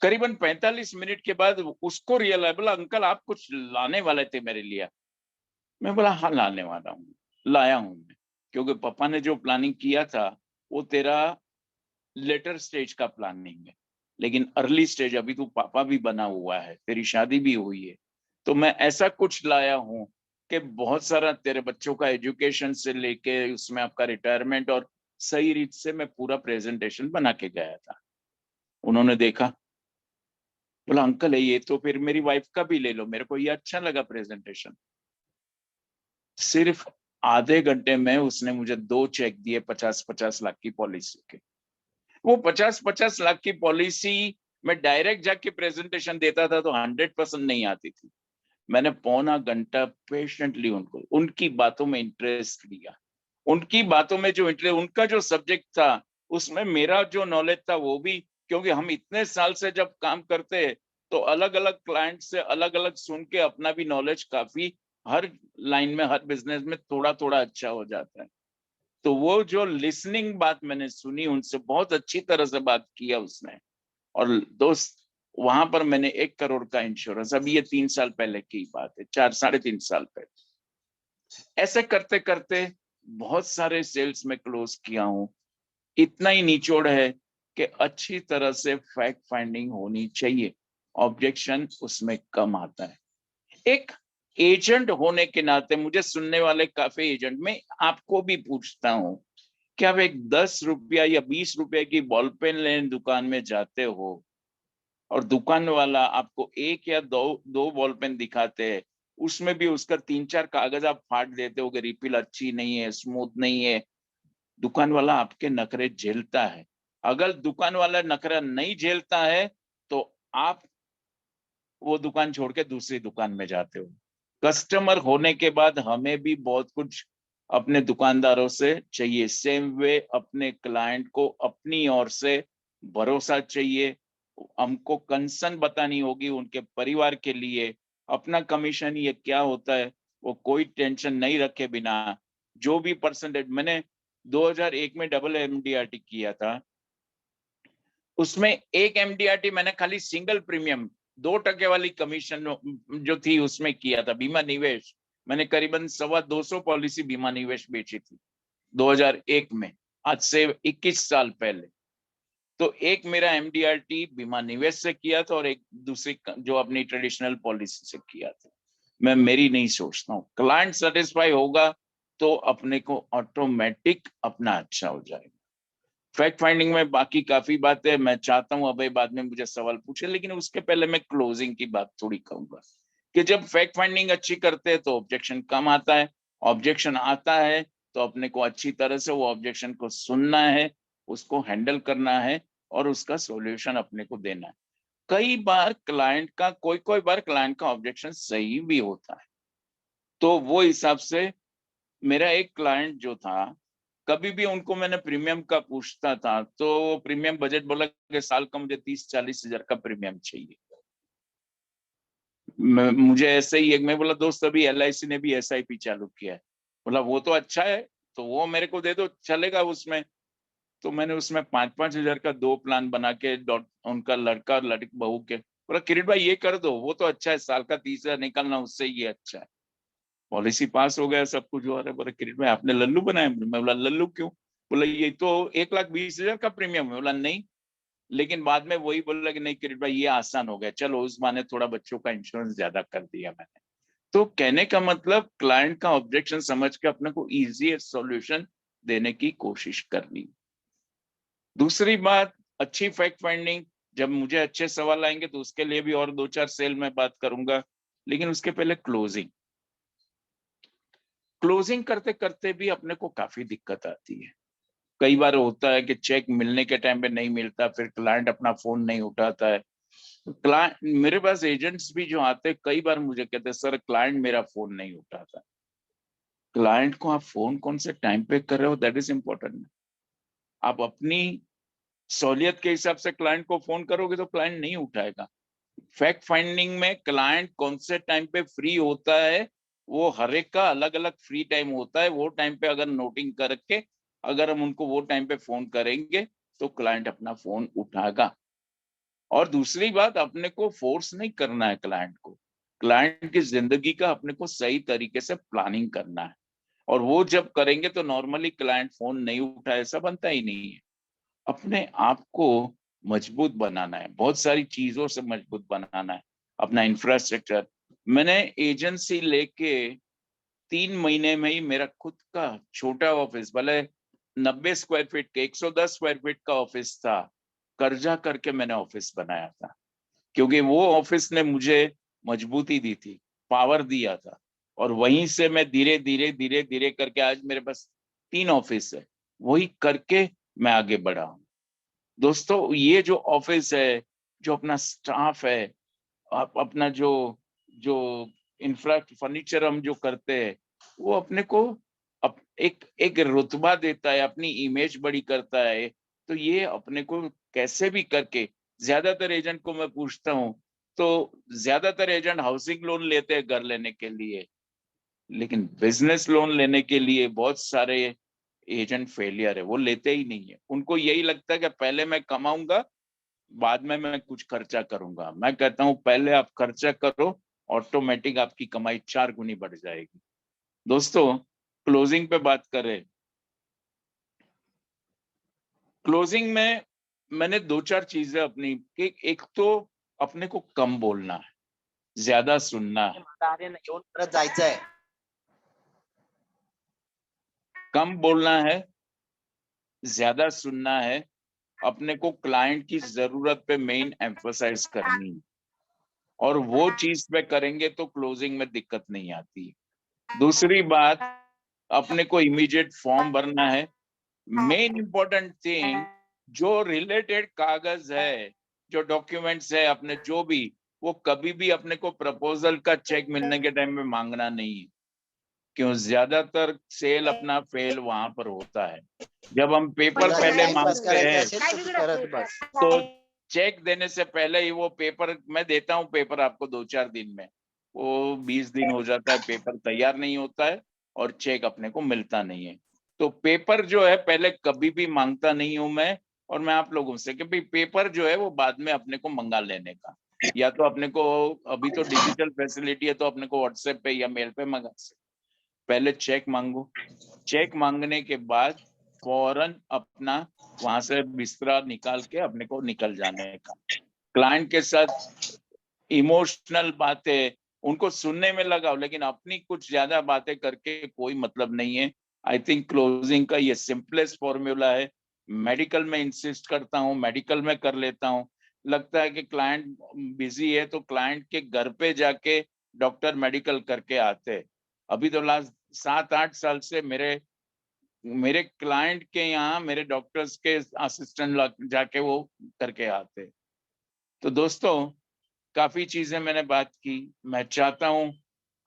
Speaker 3: करीबन 45 मिनट के बाद उसको रियलाइज, बोला अंकल आप कुछ लाने वाले थे मेरे लिए। मैं बोला हाँ लाने वाला हूँ, लाया हूँ मैं, क्योंकि पापा ने जो प्लानिंग किया था वो तेरा लेटर स्टेज का प्लानिंग है, लेकिन अर्ली स्टेज अभी तो पापा भी बना हुआ है, तेरी शादी भी हुई है, तो मैं ऐसा कुछ लाया हूँ कि बहुत सारा तेरे बच्चों का एजुकेशन से लेके उसमें आपका रिटायरमेंट, और सही रीत से मैं पूरा प्रेजेंटेशन बना के गया था। उन्होंने देखा, बोला अंकल ये तो फिर मेरी वाइफ का भी ले लो, मेरे को ये अच्छा लगा प्रेजेंटेशन। सिर्फ आधे घंटे में उसने मुझे 2 चेक दिए 50-50 लाख की पॉलिसी के। वो 50-50 लाख की पॉलिसी मैं डायरेक्ट जाके प्रेजेंटेशन देता था तो 100% नहीं आती थी। मैंने पौना घंटा पेशेंटली उनको, उनकी बातों में इंटरेस्ट लिया, उनकी बातों में जो इंटरेस्ट, उनका जो सब्जेक्ट था उसमें मेरा जो नॉलेज था वो भी, क्योंकि हम इतने साल से जब काम करते हैं तो अलग अलग क्लाइंट से अलग अलग सुन के अपना भी नॉलेज काफी, हर लाइन में, हर बिजनेस में थोड़ा थोड़ा अच्छा हो जाता है। तो वो जो लिसनिंग बात मैंने सुनी, उनसे बहुत अच्छी तरह से बात किया उसने। और दोस्त वहां पर मैंने 1 करोड़ का इंश्योरेंस, अभी ये 3 साल पहले की बात है, 3.5 साल पहले, ऐसे करते करते बहुत सारे सेल्स में क्लोज किया हूं। इतना ही निचोड़ है कि अच्छी तरह से फैक्ट फाइंडिंग होनी चाहिए, ऑब्जेक्शन उसमें कम आता है। एक एजेंट होने के नाते, मुझे सुनने वाले काफी एजेंट, मैं आपको भी पूछता हूं कि आप एक 10 रुपया या 20 रुपए की बॉल पेन लेने दुकान में जाते हो, और दुकान वाला आपको 1 या 2 बॉल पेन दिखाते हैं, उसमें भी उसका 3-4 कागज आप फाड़ देते हो कि रिफिल अच्छी नहीं है, स्मूथ नहीं है। दुकान वाला आपके नखरे झेलता है। अगर दुकान वाला नखरा नहीं झेलता है तो आप वो दुकान छोड़ के दूसरी दुकान में जाते हो। कस्टमर होने के बाद हमें भी बहुत कुछ अपने दुकानदारों से चाहिए, सेम वे अपने क्लाइंट को अपनी ओर से भरोसा चाहिए। हमको कंसर्न बतानी होगी उनके परिवार के लिए, अपना कमीशन ये क्या होता है वो कोई टेंशन नहीं रखे बिना, जो भी परसेंटेज मैंने 2001 में डबल एमडीआरटी किया था, उसमें एक एमडीआरटी मैंने खाली सिंगल प्रीमियम 2% वाली कमीशन जो थी उसमें किया था। बीमा निवेश मैंने करीबन 225 पॉलिसी बीमा निवेश बेची थी 2001 में, आज से 21 साल पहले। तो एक मेरा एमडीआरटी बीमा निवेश से किया था और एक दूसरी जो अपनी ट्रेडिशनल पॉलिसी से किया था। मैं मेरी नहीं सोचता हूँ, क्लाइंट सेटिस्फाई होगा तो अपने को ऑटोमेटिक अपना अच्छा हो जाएगा। फैक्ट फाइंडिंग में बाकी काफी बातें मैं चाहता हूं अभय बाद में मुझे सवाल पूछे, लेकिन उसके पहले मैं क्लोजिंग की बात थोड़ी कहूंगा कि जब फैक्ट फाइंडिंग अच्छी करते हैं तो ऑब्जेक्शन कम आता है। ऑब्जेक्शन आता है तो अपने को अच्छी तरह से वो ऑब्जेक्शन को सुनना है, उसको हैंडल करना है और उसका सॉल्यूशन अपने को देना है। कई बार क्लाइंट का कोई बार क्लाइंट का ऑब्जेक्शन सही भी होता है, तो वो हिसाब से मेरा एक क्लाइंट जो था, कभी भी उनको मैंने प्रीमियम का पूछता था तो प्रीमियम बजट बोला कि साल का मुझे 30-40 हजार का प्रीमियम चाहिए। मुझे ऐसे ही एक मैं बोला दोस्त अभी LIC ने भी SIP चालू किया है, बोला वो तो अच्छा है तो वो मेरे को दे दो चलेगा उसमें। तो मैंने उसमें 5-5 हजार का 2 प्लान बना के उनका लड़का और लड़की बहू के बोला किरीट भाई ये कर दो, वो तो अच्छा है, साल का 30 हजार निकलना उससे ये अच्छा है। पॉलिसी पास हो गया, सब कुछ हुआ। बोले किरीट भाई आपने लल्लू बनाया? मैं बोला लल्लू क्यों? बोला ये तो 1,20,000 का प्रीमियम है। बोला नहीं, लेकिन बाद में वही बोला कि नहीं किरीट भाई ये आसान हो गया, चलो उस माने थोड़ा बच्चों का इंश्योरेंस ज्यादा कर दिया मैंने। तो कहने का मतलब क्लाइंट का ऑब्जेक्शन समझ के अपने को इजी सॉल्यूशन देने की कोशिश करनी। दूसरी बात, अच्छी फैक्ट फाइंडिंग, जब मुझे अच्छे सवाल आएंगे तो उसके लिए भी और 2-4 सेल में बात करूंगा, लेकिन उसके पहले क्लोजिंग करते करते भी अपने को काफी दिक्कत आती है। कई बार होता है कि चेक मिलने के टाइम पे नहीं मिलता, फिर क्लाइंट अपना फोन नहीं उठाता है। क्लाइंट मेरे पास एजेंट्स भी जो आते हैं कई बार मुझे कहते हैं सर क्लाइंट मेरा फोन नहीं उठाता। क्लाइंट को आप फोन कौन से टाइम पे कर रहे हो दैट इज इम्पोर्टेंट। आप अपनी सहूलियत के हिसाब से क्लाइंट को फोन करोगे तो क्लाइंट नहीं उठाएगा। फैक्ट फाइंडिंग में क्लाइंट कौन से टाइम पे फ्री होता है, वो हर एक का अलग अलग फ्री टाइम होता है। वो टाइम पे अगर नोटिंग करके अगर हम उनको वो टाइम पे फोन करेंगे तो क्लाइंट अपना फोन उठाएगा। और दूसरी बात, अपने को फोर्स नहीं करना है क्लाइंट को, क्लाइंट की जिंदगी का अपने को सही तरीके से प्लानिंग करना है। और वो जब करेंगे तो नॉर्मली क्लाइंट फोन नहीं उठाए ऐसा बनता ही नहीं है। अपने आप को मजबूत बनाना है, बहुत सारी चीजों से मजबूत बनाना है अपना इंफ्रास्ट्रक्चर। मैंने एजेंसी लेके 3 महीने में ही मेरा खुद का छोटा ऑफिस, भले 90 स्क्वायर फीट के 110 स्क्वायर फीट का ऑफिस था, कर्जा करके मैंने ऑफिस बनाया था, क्योंकि वो ऑफिस ने मुझे मजबूती दी थी, पावर दिया था। और वहीं से मैं धीरे धीरे धीरे धीरे करके आज मेरे पास 3 ऑफिस है, वही करके मैं आगे बढ़ा हूँ। दोस्तों ये जो ऑफिस है, जो अपना स्टाफ है, अपना जो जो इंफ्रा फर्नीचर हम जो करते हैं, वो अपने को एक एक रुतबा देता है, अपनी इमेज बड़ी करता है। तो ये अपने को कैसे भी करके, ज्यादातर एजेंट को मैं पूछता हूँ तो ज्यादातर एजेंट हाउसिंग लोन लेते हैं घर लेने के लिए, लेकिन बिजनेस लोन लेने के लिए बहुत सारे एजेंट फेलियर है, वो लेते ही नहीं है। उनको यही लगता है कि पहले मैं कमाऊंगा बाद में मैं कुछ खर्चा करूंगा। मैं कहता हूं पहले आप खर्चा करो, ऑटोमेटिक आपकी कमाई 4 गुनी बढ़ जाएगी। दोस्तों क्लोजिंग पे बात करें, क्लोजिंग में मैंने 2-4 चीजें अपनी कि एक तो अपने को कम बोलना है, ज्यादा सुनना है। कम बोलना है, ज्यादा सुनना है, अपने को क्लाइंट की जरूरत पे मेन एम्फसाइज करनी है, और वो चीज पे करेंगे तो क्लोजिंग में दिक्कत नहीं आती। दूसरी बात, अपने को इमीडिएट फॉर्म भरना है। मेन इंपॉर्टेंट थिंग, जो रिलेटेड कागज है, जो डॉक्यूमेंट्स है अपने जो भी, वो कभी भी अपने को प्रपोजल का चेक मिलने के टाइम में मांगना नहीं है। क्यों? ज्यादातर सेल अपना फेल वहां पर होता है। जब हम पेपर पहले मांगते हैं तो चेक देने से पहले ही वो पेपर, मैं देता हूँ पेपर आपको 2-4 दिन में, वो 20 दिन हो जाता है, पेपर तैयार नहीं होता है और चेक अपने को मिलता नहीं है। तो पेपर जो है पहले कभी भी मांगता नहीं हूं मैं, और मैं आप लोगों से कि भाई पेपर जो है वो बाद में अपने को मंगा लेने का, या तो अपने को अभी तो डिजिटल फैसिलिटी है तो अपने को व्हाट्सएप पे या मेल पे मंगा सकते, पहले चेक मांगो, चेक मांगने के बाद फौरन अपना वहां से बिस्तरा निकाल के अपने को निकल जाने का। क्लाइंट के साथ इमोशनल बातें उनको सुनने में लगाओ, लेकिन अपनी कुछ ज्यादा बातें करके कोई मतलब नहीं है। आई थिंक क्लोजिंग का ये सिंपलेस्ट फॉर्मूला है। मेडिकल में इंसिस्ट करता हूँ, मेडिकल में कर लेता हूँ। लगता है कि क्लाइंट बिजी है तो क्लाइंट के घर पे जाके डॉक्टर मेडिकल करके आते हैं। अभी तो लास्ट 7-8 साल से मेरे क्लाइंट के यहाँ मेरे डॉक्टर्स के असिस्टेंट जाके वो करके आते। तो दोस्तों काफी चीजें मैंने बात की। मैं चाहता हूं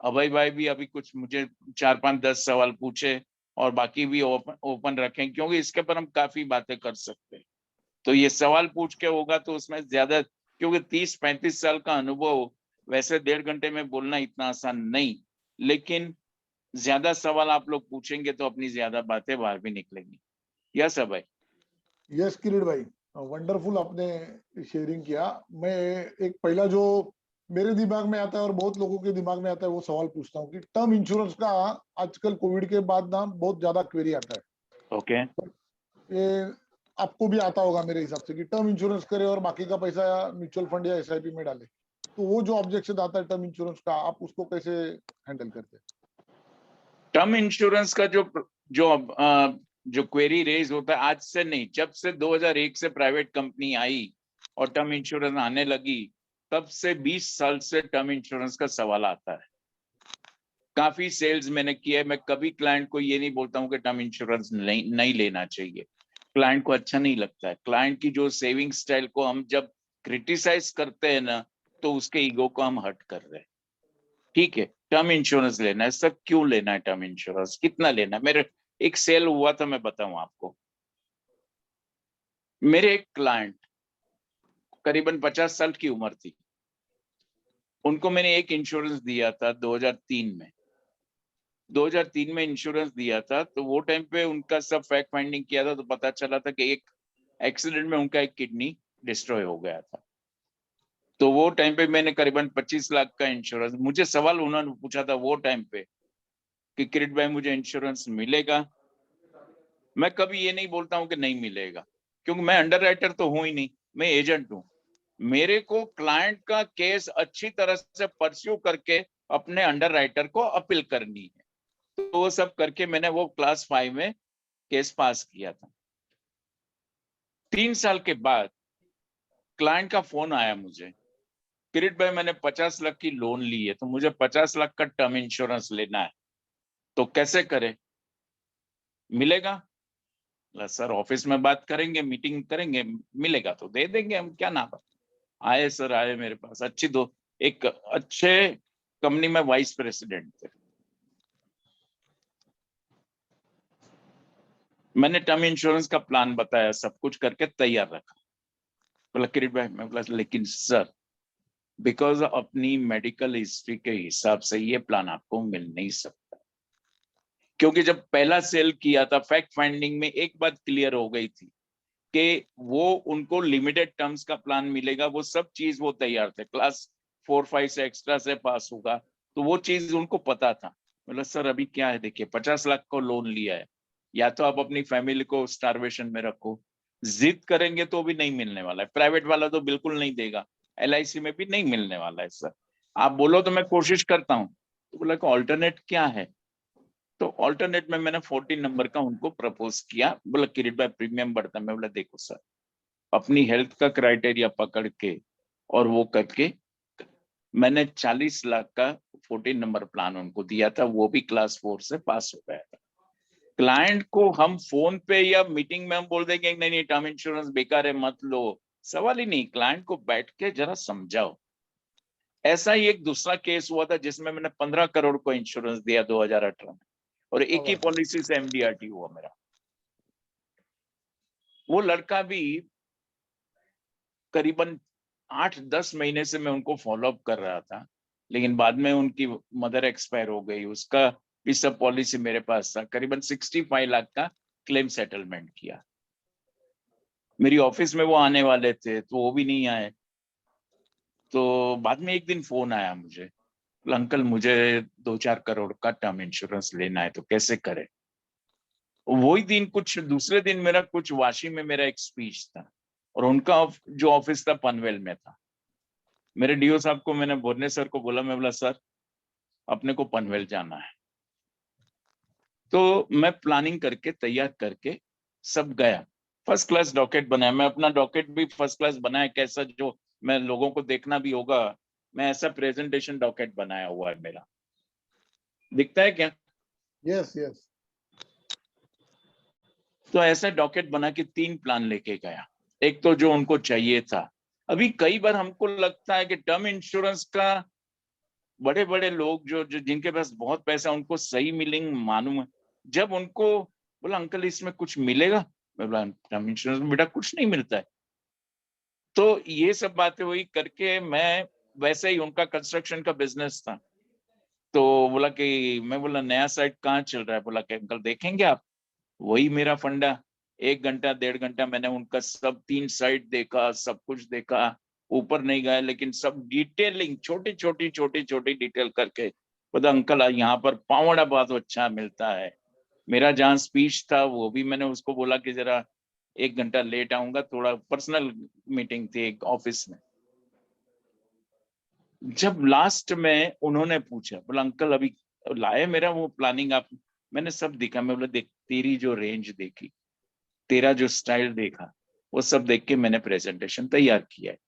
Speaker 3: अभय भाई भी अभी कुछ मुझे 4-5-10 सवाल पूछे और बाकी भी ओपन रखें, क्योंकि इसके पर हम काफी बातें कर सकते हैं। तो ये सवाल पूछ के होगा तो उसमें ज्यादा, क्योंकि 30-35 साल का अनुभव, वैसे 1.5 घंटे में बोलना इतना आसान नहीं, लेकिन ज्यादा सवाल आप लोग पूछेंगे तो अपनी ज्यादा बातें बाहर भी निकलेंगी। यस अभय।
Speaker 2: यस किरीट भाई, वंडरफुल आपने शेयरिंग किया। मैं एक पहला जो मेरे दिमाग में आता है और बहुत लोगों के दिमाग में आता है वो सवाल पूछता हूँ कि टर्म इंश्योरेंस का आजकल कोविड के बाद ना बहुत ज्यादा क्वेरी आता है।
Speaker 3: ओके।
Speaker 2: ये आपको भी आता होगा मेरे हिसाब से कि टर्म इंश्योरेंस करे और बाकी का पैसा म्यूचुअल फंड या एसआईपी में डाले। तो वो जो ऑब्जेक्शन आता है टर्म इंश्योरेंस का, आप उसको कैसे हैंडल करते हैं?
Speaker 3: टर्म इंश्योरेंस का जो क्वेरी रेज होता है, आज से नहीं, जब से 2001 से प्राइवेट कंपनी आई और टर्म इंश्योरेंस आने लगी, तब से 20 साल से टर्म इंश्योरेंस का सवाल आता है। काफी सेल्स मैंने किया है। मैं कभी क्लाइंट को ये नहीं बोलता हूँ कि टर्म इंश्योरेंस नहीं लेना चाहिए। क्लाइंट को अच्छा नहीं लगता है। क्लाइंट की जो सेविंग स्टाइल को हम जब क्रिटिसाइज करते हैं ना, तो उसके ईगो को हम हर्ट कर रहे हैं। ठीक है, टर्म इंश्योरेंस लेना है सर, क्यों लेना है टर्म इंश्योरेंस, कितना लेना है? मेरे एक सेल हुआ था, मैं बताऊं आपको। मेरे एक क्लाइंट करीबन 50 साल की उम्र थी, उनको मैंने एक इंश्योरेंस दिया था 2003 में। 2003 में इंश्योरेंस दिया था, तो वो टाइम पे उनका सब फैक्ट फाइंडिंग किया था, तो पता चला था कि एक एक्सीडेंट में उनका एक किडनी डिस्ट्रॉय हो गया था। तो वो टाइम पे मैंने करीबन 25 लाख का इंश्योरेंस, मुझे सवाल उन्होंने पूछा था वो टाइम पे कि किरीट भाई मुझे इंश्योरेंस मिलेगा? मैं कभी ये नहीं बोलता हूँ कि नहीं मिलेगा, क्योंकि मैं अंडरराइटर तो हूं ही नहीं, मैं एजेंट हूं। मेरे को क्लाइंट का केस अच्छी तरह से परस्यू करके अपने अंडरराइटर को अपील करनी है। तो वो सब करके मैंने वो क्लास 5 में केस पास किया था। 3 साल के बाद क्लाइंट का फोन आया मुझे, किरीट भाई मैंने 50 लाख की लोन ली है, तो मुझे 50 लाख का टर्म इंश्योरेंस लेना है, तो कैसे करे, मिलेगा? सर ऑफिस में बात करेंगे, मीटिंग करेंगे, मिलेगा तो दे देंगे हम, क्या नाम। आए सर, आए मेरे पास, एक अच्छे कंपनी में वाइस प्रेसिडेंट थे। मैंने टर्म इंश्योरेंस का प्लान बताया, सब कुछ करके तैयार रखा। बोला किरीट भाई, मैं बोला लेकिन सर बिकॉज अपनी मेडिकल हिस्ट्री के हिसाब से ये प्लान आपको मिल नहीं सकता, क्योंकि जब पहला सेल किया था फैक्ट फाइंडिंग में एक बात क्लियर हो गई थी कि वो उनको लिमिटेड टर्म्स का प्लान मिलेगा, वो सब चीज वो तैयार थे, क्लास 4-5 से एक्स्ट्रा से पास होगा, तो वो चीज उनको पता था। मतलब सर अभी क्या है, देखिए 50 लाख को लोन लिया है, या तो आप अपनी फैमिली को स्टारवेशन में रखो, जिद करेंगे तो भी नहीं मिलने वाला है, प्राइवेट वाला तो बिल्कुल नहीं देगा, LIC में भी नहीं मिलने वाला है सर, आप बोलो तो मैं कोशिश करता हूँ। तो बोला कि ऑल्टरनेट क्या है? तो ऑल्टरनेट में मैंने 14 नंबर का उनको प्रपोज किया। बोला किरीट भाई प्रीमियम बढ़ता है। मैं बोला देखो सर, अपनी हेल्थ का क्राइटेरिया पकड़ के और वो करके मैंने 40 लाख का 14 नंबर प्लान उनको दिया था, वो भी क्लास 4 से पास हो गया था। क्लाइंट को हम फोन पे या मीटिंग में हम बोल देंगे नहीं नहीं टर्म इंश्योरेंस बेकार है मत लो, सवाल ही नहीं, क्लाइंट को बैठ के जरा समझाओ। ऐसा ही एक दूसरा केस हुआ था जिसमें मैंने 15 करोड़ को इंश्योरेंस दिया 2018 में, और एक ही पॉलिसी से MDRT हुआ मेरा। वो लड़का भी करीबन 8-10 महीने से मैं उनको फॉलो अप कर रहा था, लेकिन बाद में उनकी मदर एक्सपायर हो गई, उसका ये सब पॉलिसी मेरे पास था। करीबन 65 लाख का क्लेम सेटलमेंट किया। मेरी ऑफिस में वो आने वाले थे तो वो भी नहीं आए। तो बाद में एक दिन फोन आया मुझे, अंकल मुझे 2-4 करोड़ का टर्म इंश्योरेंस लेना है, तो कैसे करें। वही दिन कुछ दूसरे दिन मेरा कुछ वाशी में मेरा एक स्पीच था, और उनका जो ऑफिस था पनवेल में था। मेरे डीओ साहब को मैंने भुवनेश्वर को बोला, मैं बोला सर अपने को पनवेल जाना है। तो मैं प्लानिंग करके तैयार करके सब गया, फर्स्ट क्लास डॉकेट बनाया। मैं अपना डॉकेट भी फर्स्ट क्लास बनाया, कैसा जो मैं लोगों को देखना भी होगा, मैं ऐसा प्रेजेंटेशन डॉकेट बनाया हुआ है मेरा, दिखता है क्या?
Speaker 2: Yes yes.
Speaker 3: तो ऐसा डॉकेट बना के 3 प्लान लेके गया। एक तो जो उनको चाहिए था, अभी कई बार हमको लगता है कि टर्म इंश्योरेंस का बड़े बड़े लोग जो जिनके पास बहुत पैसा, उनको सही मिलिंग मालूम है। जब उनको बोला अंकल इसमें कुछ मिलेगा, मैं बोला टर्म इंश्योरेंस में बेटा कुछ नहीं मिलता है। तो ये सब बातें हुई करके, मैं वैसे ही, उनका कंस्ट्रक्शन का बिजनेस था, तो बोला कि, मैं बोला नया साइट कहाँ चल रहा है, बोला कि अंकल देखेंगे आप। वही मेरा फंडा, 1 घंटा 1.5 घंटा मैंने उनका सब 3 साइट देखा, सब कुछ देखा। ऊपर नहीं गया, लेकिन सब डिटेलिंग छोटी डिटेल करके बोला अंकल यहाँ पर पावड़ा बहुत अच्छा मिलता है। मेरा जहाँ स्पीच था वो भी मैंने उसको बोला कि जरा 1 घंटा लेट आऊंगा, थोड़ा पर्सनल मीटिंग थी एक ऑफिस में। जब लास्ट में उन्होंने पूछा, बोला अंकल अभी लाए मेरा वो प्लानिंग आप, मैंने सब देखा। मैं बोला देख तेरी जो रेंज देखी, तेरा जो स्टाइल देखा, वो सब देख के मैंने प्रेजेंटेशन तैयार किया है।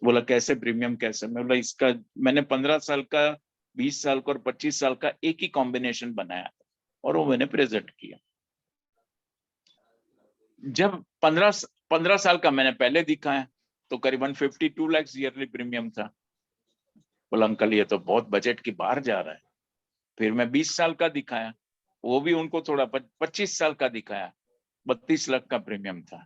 Speaker 3: बोला कैसे प्रीमियम कैसे, मैं बोला इसका मैंने 15 साल का, 20 साल का और 25 साल का एक ही कॉम्बिनेशन बनाया और वो मैंने प्रेजेंट किया। जब 15 साल का मैंने पहले दिखाया तो करीबन 52 लाख ईयरली प्रीमियम था। बोला अंकल ये तो बहुत बजट की बाहर जा रहा है। फिर मैं 20 साल का दिखाया, वो भी उनको थोड़ा 25 साल का दिखाया, 32 लाख का प्रीमियम था।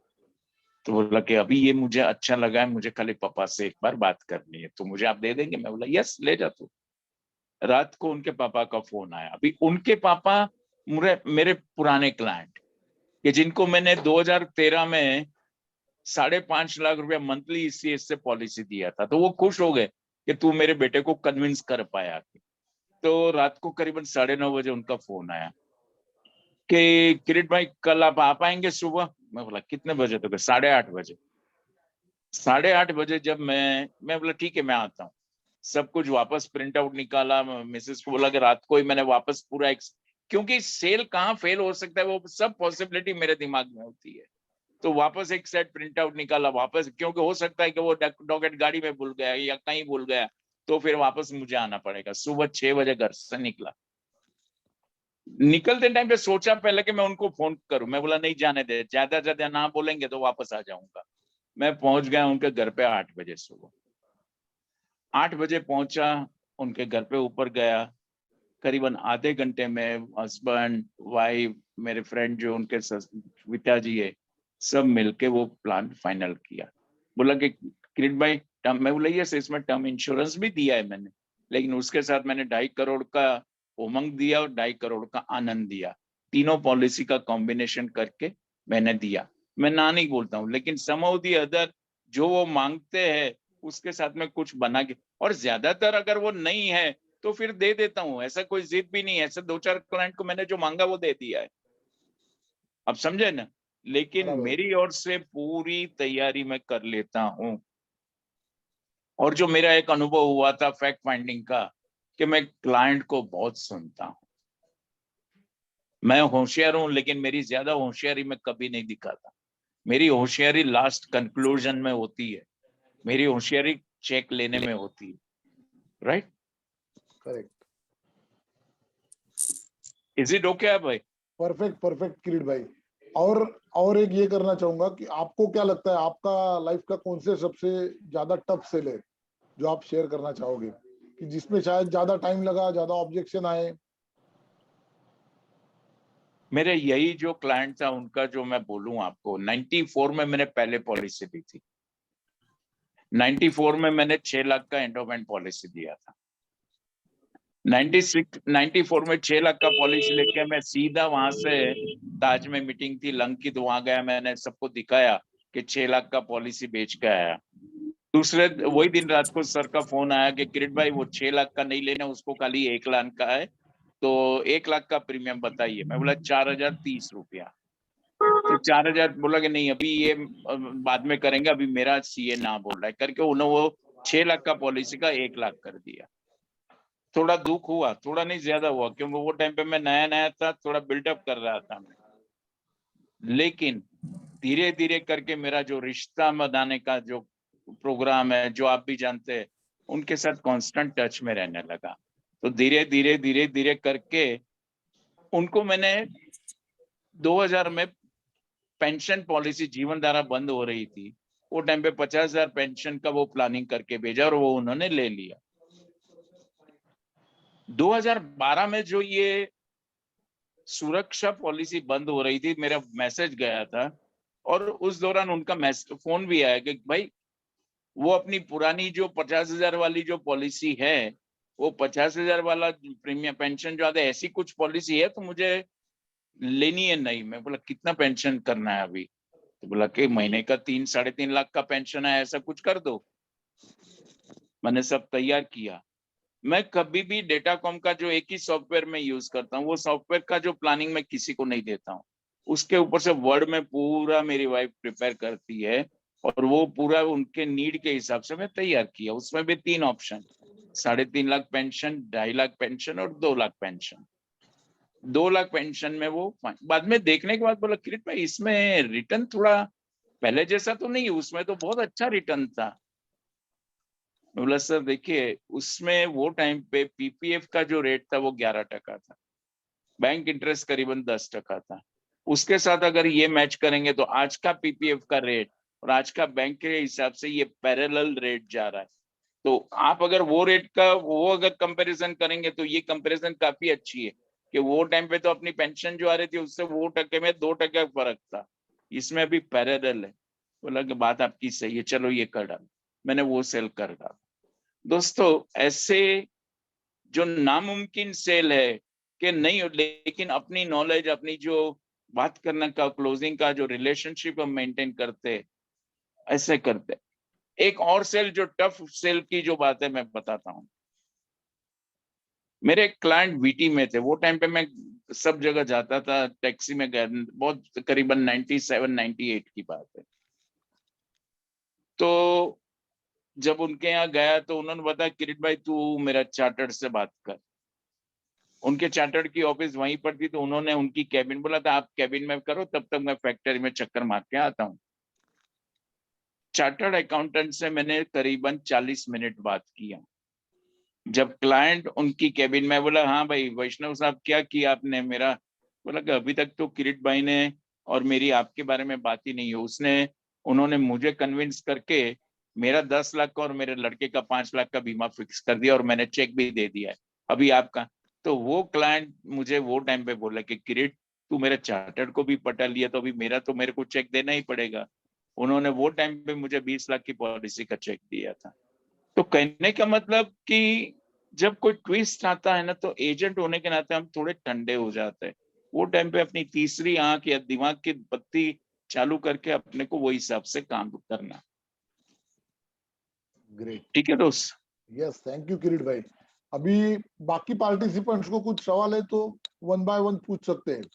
Speaker 3: तो बोला कि अभी ये मुझे अच्छा लगा है, मुझे खाली पापा से एक बार बात करनी है, तो मुझे आप दे देंगे? मैं बोला यस ले जा तू। रात को उनके पापा का फोन आया। अभी उनके पापा मेरे पुराने क्लाइंट, कि जिनको मैंने 2013 में 5.5 लाख रुपया मंथली ईसीएस से पॉलिसी दिया था, तो वो खुश हो गए कि तू मेरे बेटे को कन्विंस कर पाया। तो रात को करीबन 9:30 बजे उनका फोन आया कि किरीट भाई कल आप आ पाएंगे सुबह? मैं बोला कितने बजे? तो 8:30 बजे। 8:30 बजे जब मैं बोला ठीक है मैं आता हूँ। सब कुछ वापस प्रिंट आउट निकाला, मिसेस को बोला कि रात को ही मैंने वापस पूरा क्योंकि सेल कहाँ फेल हो सकता है वो सब पॉसिबिलिटी मेरे दिमाग में होती है। तो वापस एक सेट प्रिंट आउट निकाला वापस, क्योंकि हो सकता है कि वो डॉकेट गाड़ी में भूल गया या कहीं भूल गया, तो फिर वापस मुझे आना पड़ेगा। सुबह 6 बजे घर से निकला। निकलते टाइम पे सोचा पहले कि मैं उनको फोन करूं, मैं बोला नहीं जाने दे, ज्यादा ना बोलेंगे तो वापस आ जाऊंगा। मैं पहुंच गया उनके घर पे 8 बजे सुबह। 8 बजे पहुंचा उनके घर पे, ऊपर गया। करीबन आधे घंटे में हस्बैंड वाइफ मेरे फ्रेंड जो उनके पिताजी है, सब मिलके वो प्लान फाइनल किया। बोला कि किरीट भाई टर्म, मैं बोला यस इसमें टर्म इंश्योरेंस भी दिया है मैंने, लेकिन उसके साथ मैंने 2.5 करोड़ का उमंग दिया और 2.5 करोड़ का आनंद दिया। तीनों पॉलिसी का कॉम्बिनेशन करके मैंने दिया। मैं ना नहीं बोलता हूँ, लेकिन सम ऑफ दी अदर जो वो मांगते हैं उसके साथ में कुछ बना के, और ज्यादातर अगर वो नहीं है तो फिर दे देता हूँ। ऐसा कोई जिद भी नहीं है। ऐसे 2-4 क्लाइंट को मैंने जो मांगा वो दे दिया है। अब समझे ना? लेकिन
Speaker 2: बराबर।
Speaker 3: मेरी ओर से पूरी तैयारी मैं कर लेता हूँ। और जो मेरा एक अनुभव हुआ था फैक्ट फाइंडिंग का, कि मैं क्लाइंट को बहुत सुनता हूँ। मैं होशियार हूं, लेकिन मेरी ज्यादा होशियारी मैं कभी नहीं दिखाता। मेरी होशियारी लास्ट कंक्लूजन में होती है। मेरी होशियारी चेक लेने में होती है। Right?
Speaker 2: Correct.
Speaker 3: Is it okay भाई?
Speaker 2: परफेक्ट परफेक्ट किरीट भाई। और एक ये करना चाहूंगा कि आपको क्या लगता है आपका लाइफ का कौन से सबसे ज्यादा टफ सेल है जो आप शेयर करना चाहोगे, कि जिसमें शायद ज्यादा टाइम लगा, ज्यादा ऑब्जेक्शन आए?
Speaker 3: मेरे यही जो क्लाइंट था उनका जो मैं बोलूं आपको, 94 में मैंने पहले पॉलिसी दी थी। 94 में मैंने 6 लाख का एंडोमेंट पॉलिसी दिया था। 94 में 6 लाख का पॉलिसी लेके मैं सीधा वहां से, ताज में मीटिंग थी लंकित, वहां गया, मैंने सबको दिखाया कि 6 लाख का पॉलिसी बेच के आया। दूसरे वही दिन रात को सर का फोन आया कि किरीट भाई वो 6 लाख का नहीं लेना, उसको खाली 1 लाख का है, तो 1 लाख का प्रीमियम बताइए। मैं बोला 4030 रुपया। तो 4000 बोला कि नहीं अभी ये बाद में करेंगे, अभी मेरा सीए ना बोल रहा है करके उन्होंने वो 6 लाख का पॉलिसी का 1 लाख कर दिया। थोड़ा दुख हुआ, थोड़ा नहीं ज्यादा हुआ, क्योंकि वो टाइम पे मैं नया नया था, थोड़ा बिल्डअप कर रहा था मैं। लेकिन धीरे धीरे करके मेरा जो रिश्ता बनाने का जो प्रोग्राम है, जो आप भी जानते हैं, उनके साथ कांस्टेंट टच में रहने लगा। तो धीरे धीरे करके उनको मैंने 2000 में पेंशन पॉलिसी जीवन धारा बंद हो रही थी, वो टाइम पे 50,000 पेंशन का वो प्लानिंग करके भेजा और वो उन्होंने ले लिया। 2012 में जो ये सुरक्षा पॉलिसी बंद हो रही थी, मेरा मैसेज गया था और उस दौरान उनका फोन भी आया कि भाई वो अपनी पुरानी जो 50,000 वाली जो पॉलिसी है, वो 50,000 वाला प्रीमियम पेंशन जो आता है, ऐसी कुछ पॉलिसी है तो मुझे लेनी है। नहीं, मैं बोला कितना पेंशन करना है अभी? तो बोला कि महीने का 3-3.5 लाख का पेंशन है, ऐसा कुछ कर दो। मैंने सब तैयार किया। मैं कभी भी डेटाकॉम का जो एक ही सॉफ्टवेयर में यूज करता हूँ, वो सॉफ्टवेयर का जो प्लानिंग मैं किसी को नहीं देता हूँ। उसके ऊपर से वर्ड में पूरा मेरी वाइफ प्रिपेयर करती है और वो पूरा उनके नीड के हिसाब से मैं तैयार किया। उसमें भी 3 option, 3.5 lakh pension, 2.5 lakh pension और 2 लाख पेंशन। 2 लाख पेंशन में वो बाद में देखने के बाद बोला किरीट भाई इसमें रिटर्न थोड़ा पहले जैसा तो नहीं, उसमें तो बहुत अच्छा रिटर्न था। मैं बोला सर देखिए, उसमें वो टाइम पे पीपीएफ का जो रेट था वो 11% था, बैंक इंटरेस्ट करीबन 10% था। उसके साथ अगर ये मैच करेंगे तो आज का पीपीएफ का रेट और आज का बैंक के हिसाब से ये पैरेलल रेट जा रहा है। तो आप अगर वो रेट का वो अगर कंपैरिजन करेंगे तो ये कंपैरिजन काफी अच्छी है कि वो टाइम पे तो अपनी पेंशन जो आ रही थी उससे वो टके में 2% फर्क था, इसमें अभी पैरेलल है। बोला कि बात आपकी सही है, चलो ये कर डाल। मैंने वो सेल कर डाला। दोस्तों ऐसे जो नामुमकिन सेल है कि नहीं, लेकिन अपनी नॉलेज, अपनी जो बात करने का, क्लोजिंग का जो रिलेशनशिप हम मेंटेन करते, ऐसे करते। एक और सेल जो टफ सेल की जो बात है मैं बताता हूँ। मेरे क्लाइंट वीटी में थे, वो टाइम पे मैं सब जगह जाता था, टैक्सी में गया, बहुत करीबन 97-98 की बात है। तो जब उनके यहाँ गया तो उन्होंने बताया किरीट भाई तू मेरा चार्टर्ड से बात कर। उनके चार्टर्ड की ऑफिस वहीं पर थी, तो उन्होंने उनकी कैबिन बोला था आप कैबिन में करो, तब तक मैं फैक्ट्री में चक्कर मार के आता हूँ। चार्टर्ड अकाउंटेंट से मैंने करीबन 40 मिनट बात किया। जब क्लाइंट उनकी कैबिन में बोला हाँ भाई वैष्णव साहब क्या किया आपने? मेरा बोला कि अभी तक तो किरीट भाई ने और मेरी आपके बारे में बात ही नहीं है। उन्होंने मुझे कन्विंस करके मेरा 10 लाख का और मेरे लड़के का 5 लाख का बीमा फिक्स कर दिया और मैंने चेक भी दे दिया है अभी आपका। तो वो क्लाइंट मुझे वो टाइम पे बोला कि किरीट तू मेरे चार्टर्ड को भी पटा लिया तो अभी मेरे को चेक देना ही पड़ेगा। उन्होंने वो टाइम पे मुझे 20 लाख की पॉलिसी का चेक दिया था। तो कहने का मतलब कि जब कोई ट्विस्ट आता है ना, तो एजेंट होने के नाते हम थोड़े ठंडे हो जाते हैं। वो टाइम पे अपनी तीसरी आंख या दिमाग की बत्ती चालू करके अपने को वो हिसाब से काम करना।
Speaker 2: ग्रेट,
Speaker 3: ठीक है दोस्त?
Speaker 2: यस, थैंक यू किरीट भाई। अभी बाकी पार्टिसिपेंट्स को कुछ सवाल है तो 1 बाय 1 पूछ सकते हैं।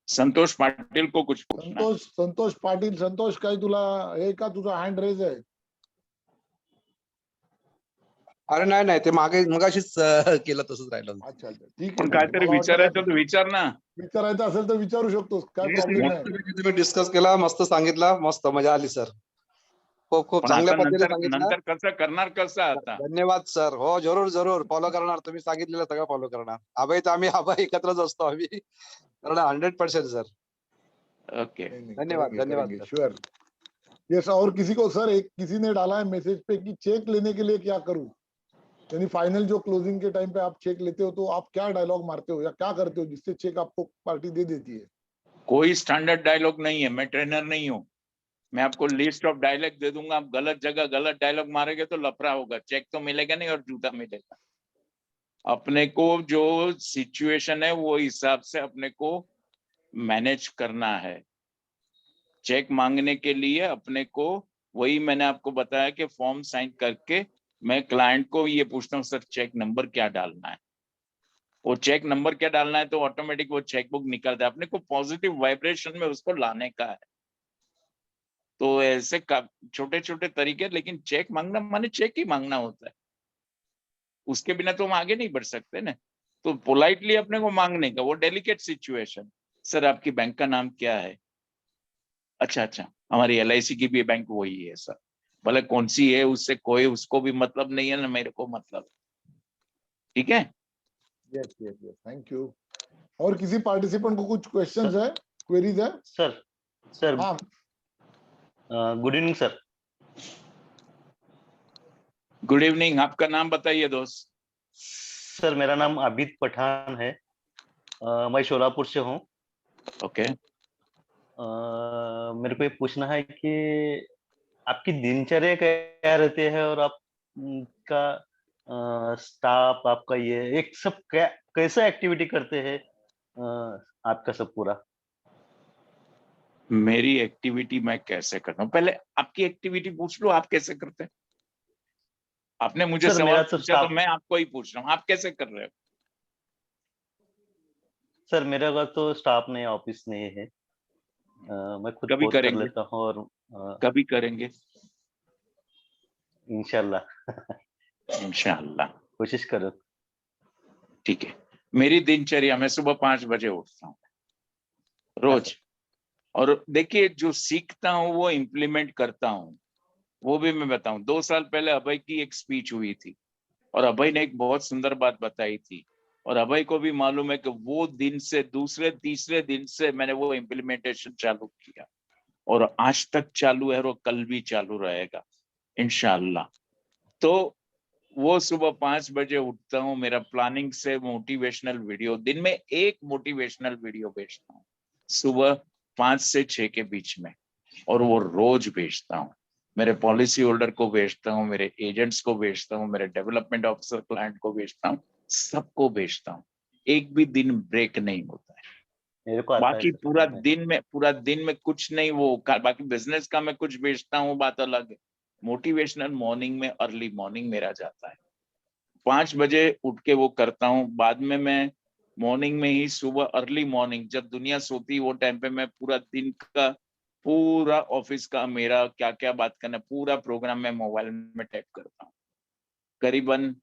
Speaker 3: संतोष पाटिल को कुछ पूछना है।
Speaker 2: संतोष पाटील, संतोष काही तुला हे का तुझा हँड रेज आहे?
Speaker 4: अरे नाही नाही, ते मागे मगाशीच केलं तसंच राहिलं.
Speaker 2: अच्छा अच्छा, ठीक
Speaker 3: पण
Speaker 2: आहे.
Speaker 3: काहीतरी
Speaker 2: मला वाटलं
Speaker 3: विचारायचं तर विचार ना.
Speaker 2: विचारायचं असेल तर विचारू शकतोस, काय प्रॉब्लेम नाही.
Speaker 4: तुम्ही डिस्कस केला, मस्त सांगितला, मस्त मजा आली सर. खूप खूप
Speaker 3: पण
Speaker 4: चांगल्या
Speaker 3: आता
Speaker 4: पद्धतीने
Speaker 3: नंतर
Speaker 4: सांगितलं.
Speaker 3: नंतर कसं करणार कसं आता?
Speaker 4: धन्यवाद सर. हो जरूर जरूर फॉलो करणार, तुम्ही सांगितलेलं सगळं फॉलो करणार. अभय तर आम्ही एकत्रच असतो आम्ही, कारण 100% सर.
Speaker 3: ओके.
Speaker 4: धन्यवाद धन्यवाद सर.
Speaker 2: श्योर. यस, और किसी को सर, एक किसी ने डाला है मैसेज पे कि चेक लेने के लिए क्या करूं, यानी फाइनल जो क्लोजिंग के टाइम पे आप चेक लेते हो तो आप क्या डायलॉग मारते हो या क्या करते हो जिससे चेक आपको पार्टी दे देती है?
Speaker 3: कोई स्टैंडर्ड डायलॉग नहीं है, मैं ट्रेनर नहीं हूँ। मैं आपको लिस्ट ऑफ डायलॉग दे दूंगा, आप गलत जगह गलत डायलॉग मारेंगे तो लफड़ा होगा, चेक तो मिलेगा नहीं और जूता मिलेगा। अपने को जो सिचुएशन है वो हिसाब से अपने को मैनेज करना है। चेक मांगने के लिए अपने को, वही मैंने आपको बताया कि फॉर्म साइन करके मैं क्लाइंट को ये पूछता हूँ, सर चेक नंबर क्या डालना है। वो चेक नंबर क्या डालना है तो ऑटोमेटिक वो चेक बुक निकलता है। अपने को पॉजिटिव वाइब्रेशन में उसको लाने का है। तो ऐसे छोटे छोटे तरीके, लेकिन चेक मांगना माने चेक ही मांगना होता है, उसके बिना तो हम आगे नहीं बढ़ सकते ना। तो पोलाइटली अपने को मांगने का, वो डेलिकेट सिचुएशन, सर आपकी बैंक का नाम क्या है? अच्छा अच्छा, हमारी LIC की भी बैंक वही है सर। भले कौन सी है, उससे कोई उसको भी मतलब नहीं है ना मेरे को मतलब। ठीक है।
Speaker 2: Yes yes yes, thank you. और किसी पार्टिसिपेंट को कुछ क्वेश्चंस है, क्वेरीज है?
Speaker 5: सर सर
Speaker 2: हाँ
Speaker 5: good evening sir.
Speaker 3: Good evening, आपका नाम बताइए दोस्त।
Speaker 5: सर मेरा नाम आबिद पठान है। मैं शोलापुर से हूँ।
Speaker 3: ओके।
Speaker 5: मेरे को ये पूछना है कि आपकी दिनचर्या क्या रहती है और आपका स्टाफ, आपका ये एक सब क्या कैसा एक्टिविटी करते हैं आपका सब पूरा?
Speaker 3: मेरी एक्टिविटी मैं कैसे करता हूँ, पहले आपकी एक्टिविटी पूछ लो, आप कैसे करते हैं। आपने मुझे
Speaker 5: सर
Speaker 3: सवाल
Speaker 5: मेरा तो
Speaker 3: पूछा तो
Speaker 5: स्टाफ,
Speaker 3: मैं आपको ही पूछ रहा हूँ, आप कैसे कर रहे हो।
Speaker 5: सर मेरा का तो स्टाफ नहीं, ऑफिस नहीं है। मैं खुद
Speaker 3: कभी
Speaker 5: पोस्ट कर
Speaker 3: करेंगे,
Speaker 5: लेता हूँ और
Speaker 3: कभी करेंगे
Speaker 5: इंशाल्लाह
Speaker 3: इंशाअल्लाह।
Speaker 5: कोशिश करो।
Speaker 3: ठीक है। मेरी दिनचर्या, मैं सुबह 5 बजे उठता हूँ
Speaker 5: हाँ
Speaker 3: रोज।
Speaker 5: सर।
Speaker 3: और देखिए, जो सीखता हूँ वो इम्प्लीमेंट करता हूँ। वो भी मैं बताऊं, 2 साल पहले अभय की एक स्पीच हुई थी और अभय ने एक बहुत सुंदर बात बताई थी। और अभय को भी मालूम है कि वो दिन से दूसरे तीसरे दिन से मैंने वो इम्प्लीमेंटेशन चालू किया और आज तक चालू है और वो कल भी चालू रहेगा इंशाअल्लाह। तो वो सुबह 5 बजे उठता हूँ, मेरा प्लानिंग से मोटिवेशनल वीडियो, दिन में एक मोटिवेशनल वीडियो भेजता हूँ सुबह 5 से 6 के बीच में, और वो रोज भेजता हूँ। मेरे पॉलिसी होल्डर को भेजता हूँ, मेरे एजेंट्स को भेजता हूँ, मेरे डेवलपमेंट ऑफिसर क्लाइंट को भेजता हूँ, सबको भेजता हूँ। एक भी दिन ब्रेक नहीं होता है।
Speaker 5: मेरे को आता है
Speaker 3: बाकी
Speaker 5: सर।
Speaker 3: पूरा दिन में कुछ नहीं, वो बाकी बिजनेस का मैं कुछ भेजता हूँ, बात अलग है। मोटिवेशनल मॉर्निंग में, अर्ली मॉर्निंग मेरा जाता है। 5 बजे उठ के वो करता हूँ। बाद में मैं मॉर्निंग में ही, सुबह अर्ली मॉर्निंग जब दुनिया सोती है वो टाइम पे मैं पूरा दिन का, पूरा ऑफिस का मेरा क्या क्या बात करना, पूरा प्रोग्राम मैं मोबाइल में टाइप करता हूँ। करीबन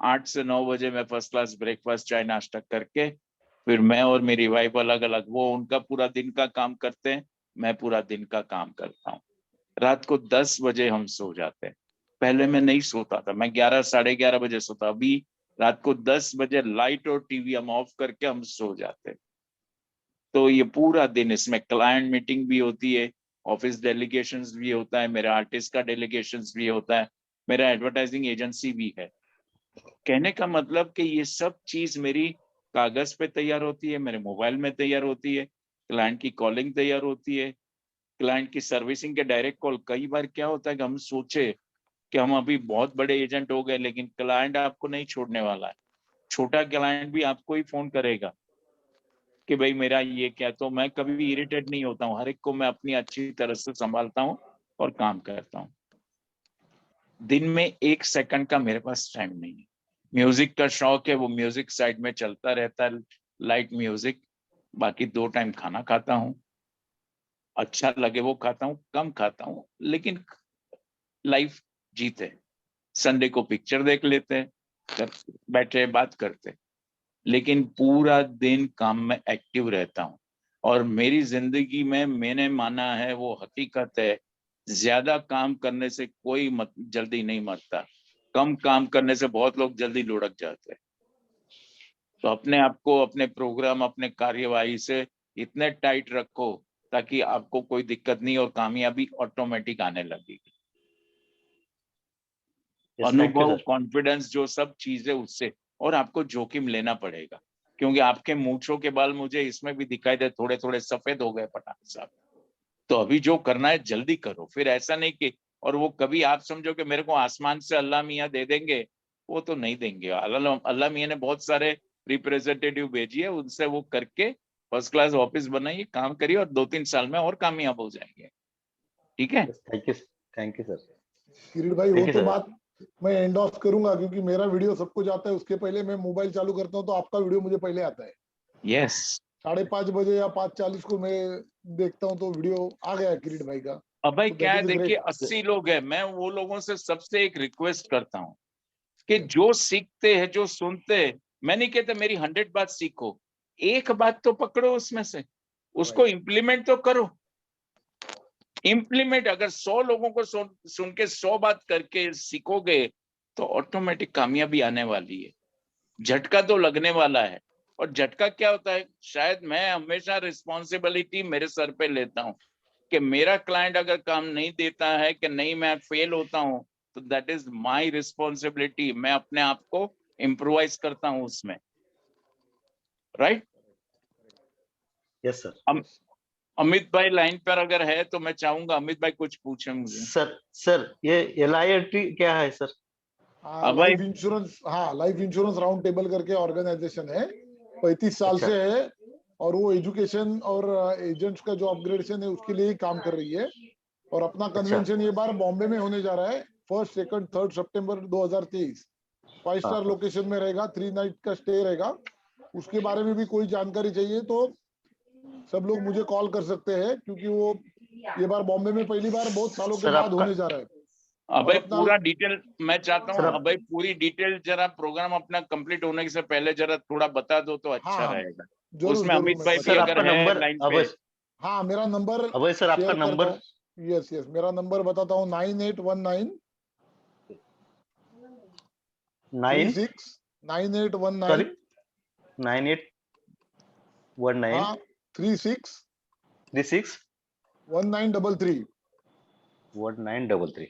Speaker 3: 8 से 9 बजे मैं फर्स्ट क्लास ब्रेकफास्ट चाय नाश्ता करके, फिर मैं और मेरी वाइफ अलग अलग, वो उनका पूरा दिन का काम करते हैं, मैं पूरा दिन का काम करता हूँ। रात को 10 बजे हम सो जाते हैं। पहले मैं नहीं सोता था, मैं 11 साढ़े 11 बजे सोता, अभी रात को 10 बजे लाइट और टीवी हम ऑफ करके हम सो जाते हैं। तो ये पूरा दिन इसमें क्लाइंट मीटिंग भी होती है, ऑफिस डेलीगेशंस भी होता है, मेरा आर्टिस्ट का डेलीगेशंस भी होता है, मेरा एडवर्टाइजिंग एजेंसी भी है। कहने का मतलब कि ये सब चीज मेरी कागज पे तैयार होती है, मेरे मोबाइल में तैयार होती है, क्लाइंट की कॉलिंग तैयार होती है, क्लाइंट की सर्विसिंग के डायरेक्ट कॉल। कई बार क्या होता है कि हम सोचे कि हम अभी बहुत बड़े एजेंट हो गए, लेकिन क्लाइंट आपको नहीं छोड़ने वाला है। छोटा क्लाइंट भी आपको ही फोन करेगा कि भाई मेरा ये क्या। तो मैं कभी इरिटेट नहीं होता हूँ, हर एक को मैं अपनी अच्छी तरह से संभालता हूँ और काम करता हूँ। दिन में 1 सेकंड का मेरे पास टाइम नहीं है। म्यूजिक का शौक है, वो म्यूजिक साइड में चलता रहता है, लाइट म्यूजिक। बाकी 2 टाइम खाना खाता हूँ, अच्छा लगे वो खाता हूँ, कम खाता हूँ, लेकिन लाइफ जीते। संडे को पिक्चर देख लेते हैं, बैठे बात करते, लेकिन पूरा दिन काम में एक्टिव रहता हूँ। और मेरी जिंदगी में मैंने माना है, वो हकीकत है, ज्यादा काम करने से कोई जल्दी नहीं मरता, कम काम करने से बहुत लोग जल्दी लुढ़क जाते हैं। तो अपने आप को, अपने प्रोग्राम, अपने कार्यवाही से इतने टाइट रखो ताकि आपको कोई दिक्कत नहीं और कामयाबी ऑटोमेटिक आने लगेगी।
Speaker 5: यस, थैंक यू
Speaker 3: अनुभव,
Speaker 5: सर।
Speaker 3: कॉन्फिडेंस, जो सब चीजें उससे। और आपको जोखिम लेना पड़ेगा, क्योंकि आपके मूंछों के बाल मुझे इसमें भी दिखाई दे, थोड़े थोड़े सफेद हो गए पठान साहब। तो अभी जो करना है जल्दी करो, फिर ऐसा नहीं कि और वो कभी आप समझो कि मेरे को आसमान से अल्लाह मियाँ दे देंगे, वो तो नहीं देंगे। अल्लाह मियाँ ने बहुत सारे रिप्रेजेंटेटिव भेजी है, उनसे वो करके फर्स्ट क्लास ऑफिस बनाइए, काम करिए और 2-3 साल में और कामयाब हो जाएंगे। ठीक है,
Speaker 5: थैंक यू सर।
Speaker 2: किरीट भाई वो
Speaker 5: Thank you,
Speaker 2: तो
Speaker 5: sir.
Speaker 2: बात मैं एंड ऑफ करूंगा, क्योंकि मेरा वीडियो सबको जाता है, उसके पहले मैं मोबाइल चालू करता हूँ तो आपका वीडियो मुझे पहले आता है।
Speaker 3: यस
Speaker 2: 5:30 बजे या 5:40 को मैं देखता हूँ तो वीडियो आ गया किरीट भाई का।
Speaker 3: अब भाई
Speaker 2: तो
Speaker 3: क्या
Speaker 2: that
Speaker 3: है,
Speaker 2: is
Speaker 3: देखिए
Speaker 2: great.
Speaker 3: 80 लोग हैं, मैं वो लोगों से सबसे एक रिक्वेस्ट करता हूँ कि जो सीखते हैं, जो सुनते हैं, मैं नहीं कहता मेरी 100 बात सीखो, एक बात तो पकड़ो उसमें से, उसको इम्प्लीमेंट तो करो। इम्प्लीमेंट अगर 100 लोगों को सुन के 100 बात करके सीखोगे तो ऑटोमेटिक कामयाबी आने वाली है। झटका तो लगने वाला है, और झटका क्या होता है, शायद मैं हमेशा रिस्पॉन्सिबिलिटी मेरे सर पे लेता हूँ कि मेरा क्लाइंट अगर काम नहीं देता है, कि नहीं मैं फेल होता हूँ, तो दैट इज माय रिस्पॉन्सिबिलिटी। मैं अपने आप को इम्प्रोवाइज करता हूँ उसमें, राइट?
Speaker 5: Yes sir.
Speaker 3: अमित भाई लाइन पर अगर है तो मैं चाहूंगा अमित भाई कुछ पूछे मुझे।
Speaker 5: सर ये LIRT क्या है सर?
Speaker 2: लाइफ इंश्योरेंस, हाँ लाइफ इंश्योरेंस राउंड टेबल करके ऑर्गेनाइजेशन है, 35 साल
Speaker 5: अच्छा।
Speaker 2: से है, और वो एजुकेशन और एजेंट्स का जो अपग्रेडेशन है उसके लिए ही काम कर रही है। और अपना कन्वेंशन ये बार बॉम्बे में होने जा रहा है 1, 2, 3 सितंबर 2023। 5 स्टार लोकेशन में रहेगा, 3 नाइट का स्टे रहेगा। उसके बारे में भी कोई जानकारी चाहिए तो सब लोग मुझे कॉल कर सकते हैं, क्योंकि वो ये बार बॉम्बे में पहली बार बहुत सालों के
Speaker 5: सर,
Speaker 2: बाद
Speaker 5: आपका-
Speaker 2: होने जा रहा है।
Speaker 3: अबे
Speaker 2: अपना-
Speaker 3: पूरा डिटेल मैं चाहता
Speaker 5: सर,
Speaker 3: हूँ,
Speaker 5: आप-
Speaker 3: अबे पूरी डिटेल जरा प्रोग्राम अपना कंप्लीट होने से पहले जरा थोड़ा बता दो तो अच्छा
Speaker 2: हाँ
Speaker 3: रहेगा।
Speaker 2: जरूर
Speaker 3: उसमें
Speaker 2: जरूर
Speaker 3: अमित
Speaker 2: मैं
Speaker 3: भाई भी
Speaker 5: सर
Speaker 2: बताता
Speaker 3: अगर
Speaker 5: आपका
Speaker 3: है
Speaker 5: नंबर
Speaker 3: लाइन पे।
Speaker 5: अवश्य।
Speaker 2: हूँ। हाँ मेरा नंबर
Speaker 5: अवश्य सर आपका
Speaker 2: शेयर करता
Speaker 5: नंबर।
Speaker 2: हूँ। यस यस मेरा नंबर बताता हूँ, 9819
Speaker 5: 9
Speaker 2: 36 9819
Speaker 5: सॉरी 9819
Speaker 2: हाँ 36
Speaker 5: 36
Speaker 2: 1933।
Speaker 5: 1933।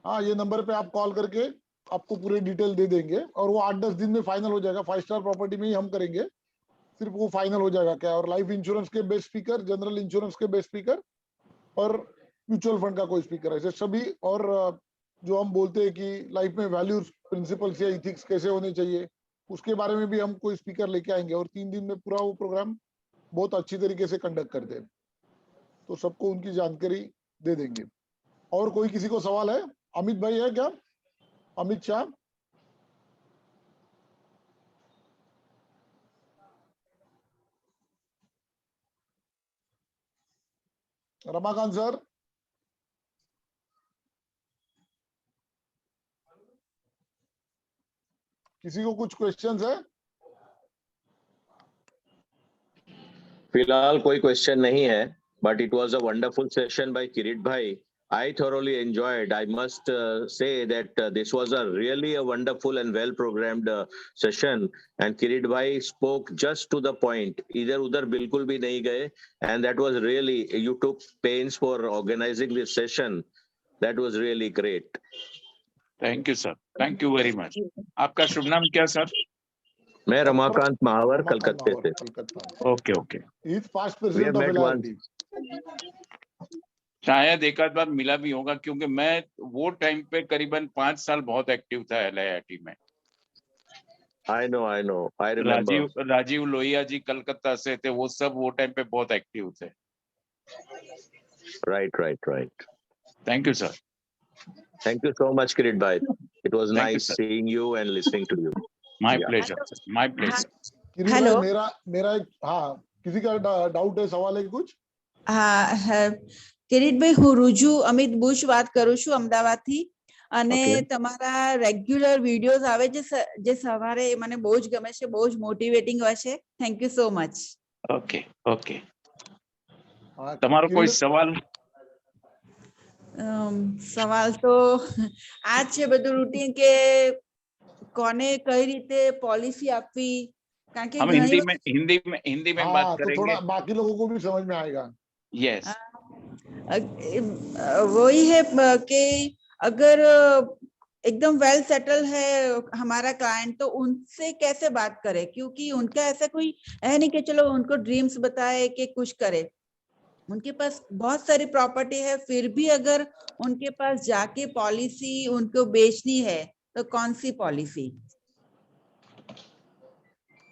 Speaker 2: हाँ ये नंबर पे आप कॉल करके आपको पूरे डिटेल दे देंगे, और वो 8-10 दिन में फाइनल हो जाएगा। 5 स्टार प्रॉपर्टी में ही हम करेंगे, सिर्फ वो फाइनल हो जाएगा क्या। और लाइफ इंश्योरेंस के बेस्ट स्पीकर, जनरल इंश्योरेंस के बेस्ट स्पीकर, और म्यूचुअल फंड का कोई स्पीकर, ऐसे सभी। और जो हम बोलते हैं कि लाइफ में वैल्यूज, प्रिंसिपल्स या इथिक्स कैसे होने चाहिए, उसके बारे में भी हम कोई स्पीकर लेके आएंगे, और 3 दिन में पूरा वो प्रोग्राम बहुत अच्छी तरीके से कंडक्ट करते हैं, तो सबको उनकी जानकारी दे देंगे। और कोई किसी को सवाल है? अमित भाई है क्या? अमित शाह, रमाकांत सर, किसी को कुछ क्वेश्चंस है?
Speaker 6: फिलहाल कोई क्वेश्चन नहीं है, but it was a wonderful session by Kirit Bhai. I thoroughly enjoyed. I must say that this was a really a wonderful and well-programmed session. And Kirit Bhai spoke just to the point. इधर उधर बिल्कुल भी नहीं गए. And that was really, you took pains for organizing this session. That was really great.
Speaker 3: Thank you sir, thank you very much. आपका शुभ नाम क्या sir?
Speaker 6: मैं रमाकांत महावर
Speaker 2: रमाकांत
Speaker 6: कलकत्ते
Speaker 2: महावर,
Speaker 6: से।
Speaker 2: Calcutta.
Speaker 3: Okay okay.
Speaker 2: He is past
Speaker 6: We
Speaker 2: president
Speaker 6: have
Speaker 2: of
Speaker 6: met
Speaker 2: LIRT.
Speaker 6: once.
Speaker 3: शायद एक आध बार मिला भी होगा, क्योंकि मैं वो टाइम पे करीबन 5 साल बहुत एक्टिव था LIRT में।
Speaker 6: I know. I remember.
Speaker 3: Rajiv Lohia ji Calcutta से थे, वो सब वो टाइम पे बहुत एक्टिव थे।
Speaker 6: Right.
Speaker 3: Thank you sir.
Speaker 6: Thank you so much, Kirit Bhai. It was
Speaker 3: Thank you,
Speaker 6: nice
Speaker 3: sir.
Speaker 6: seeing you and listening to you.
Speaker 3: My
Speaker 6: Yeah.
Speaker 3: Pleasure, my pleasure.
Speaker 2: Kirit
Speaker 7: hello.
Speaker 2: भाई मेरा एक, हाँ किसी का doubt है, सवाल है कुछ?
Speaker 7: હા કિરીટભાઈ, હું રૂજુ અમિત બુચ વાત કરું છું અમદાવાદથી, અને
Speaker 6: Okay.
Speaker 7: તમારા રેગ્યુલર વિડીયોઝ આવે જે સવારે મને બહુ જ ગમે છે, બહુ જ મોટિવેટિંગ હોય છે. Thank you so much.
Speaker 3: Okay okay,
Speaker 2: हाँ,
Speaker 3: તમારો કોઈ
Speaker 2: किरीट-
Speaker 3: સવાલ?
Speaker 7: સવાલ તો આ જ છે બધું રૂટીન, કે કોને કઈ રીતે પોલિસી આપવી, કારણ કે
Speaker 3: हम
Speaker 7: ઘણી
Speaker 3: हिंदी में
Speaker 2: हाँ
Speaker 3: बात
Speaker 2: तो
Speaker 3: करेंगे।
Speaker 2: थोड़ा बाकी लोगों को भी समझ में आएगा।
Speaker 3: यस,
Speaker 7: वही है कि अगर एकदम वेल सेटल है हमारा क्लाइंट, तो उनसे कैसे बात करें, क्योंकि उनका ऐसा कोई है नहीं कि चलो उनको ड्रीम्स बताए कि कुछ करे, उनके पास बहुत सारी प्रॉपर्टी है, फिर भी अगर उनके पास जाके पॉलिसी उनको बेचनी है तो कौन सी पॉलिसी?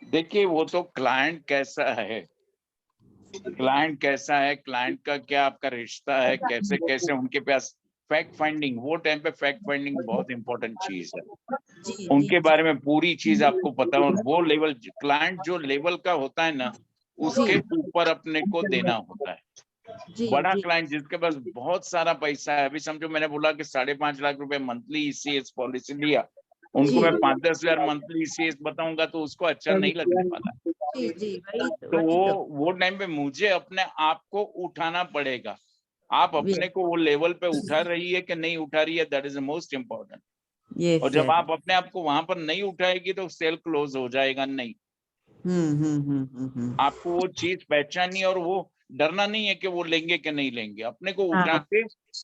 Speaker 3: देखिए वो तो क्लाइंट कैसा है, क्लाइंट कैसा है, क्लाइंट का क्या आपका रिश्ता है, कैसे कैसे उनके पास फैक्ट फाइंडिंग, वो टाइम पे फैक्ट फाइंडिंग बहुत इंपॉर्टेंट चीज है।
Speaker 7: जी जी
Speaker 3: उनके बारे में पूरी चीज आपको पता हो, और वो लेवल क्लाइंट जो लेवल का होता है ना, उसके ऊपर अपने को देना होता है।
Speaker 7: जी
Speaker 3: बड़ा
Speaker 7: जी
Speaker 3: क्लाइंट जिसके पास बहुत सारा पैसा है, अभी समझो मैंने बोला कि 5.5 लाख रुपए मंथली ईसीएस पॉलिसी लिया, उनको
Speaker 7: जी
Speaker 3: मैं 5-10 हजार मंथली ईसीएस बताऊंगा तो उसको अच्छा नहीं लगने वाला।
Speaker 7: जी जी वही
Speaker 3: तो
Speaker 7: वही तो।
Speaker 3: वो टाइम पे मुझे अपने आप को उठाना पड़ेगा। आप अपने को वो लेवल पे उठा रही है कि नहीं उठा रही है, that is the most important.
Speaker 7: Yes
Speaker 3: और जब आप अपने आप को वहां पर नहीं उठाएगी तो सेल क्लोज हो जाएगा। नहीं, आपको वो चीज पहचाननी है और वो डरना नहीं है कि वो लेंगे कि नहीं लेंगे, अपने को उठा
Speaker 7: हाँ।
Speaker 3: के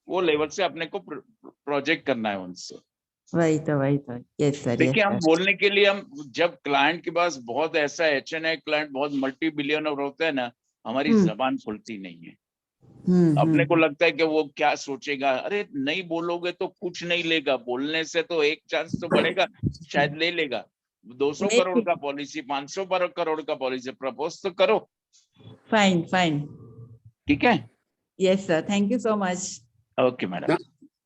Speaker 3: वो लेवल से अपने को प्रोजेक्ट करना है उनसे।
Speaker 7: वही तो यस सर
Speaker 3: देखिए हम बोलने के लिए, हम जब क्लाइंट के पास बहुत ऐसा HNI क्लाइंट बहुत मल्टी बिलियनर होता है ना, हमारी जबान खुलती नहीं है। अपने को लगता है कि वो क्या सोचेगा, अरे नहीं बोलोगे तो कुछ नहीं लेगा, बोलने से तो एक चांस तो बढ़ेगा, शायद ले लेगा। 200 करोड़ का पॉलिसी, 500 करोड़ का पॉलिसी, प्रपोज तो करो।
Speaker 7: Fine fine.
Speaker 3: ठीक है,
Speaker 7: yes sir, thank you so much.
Speaker 3: Okay madam.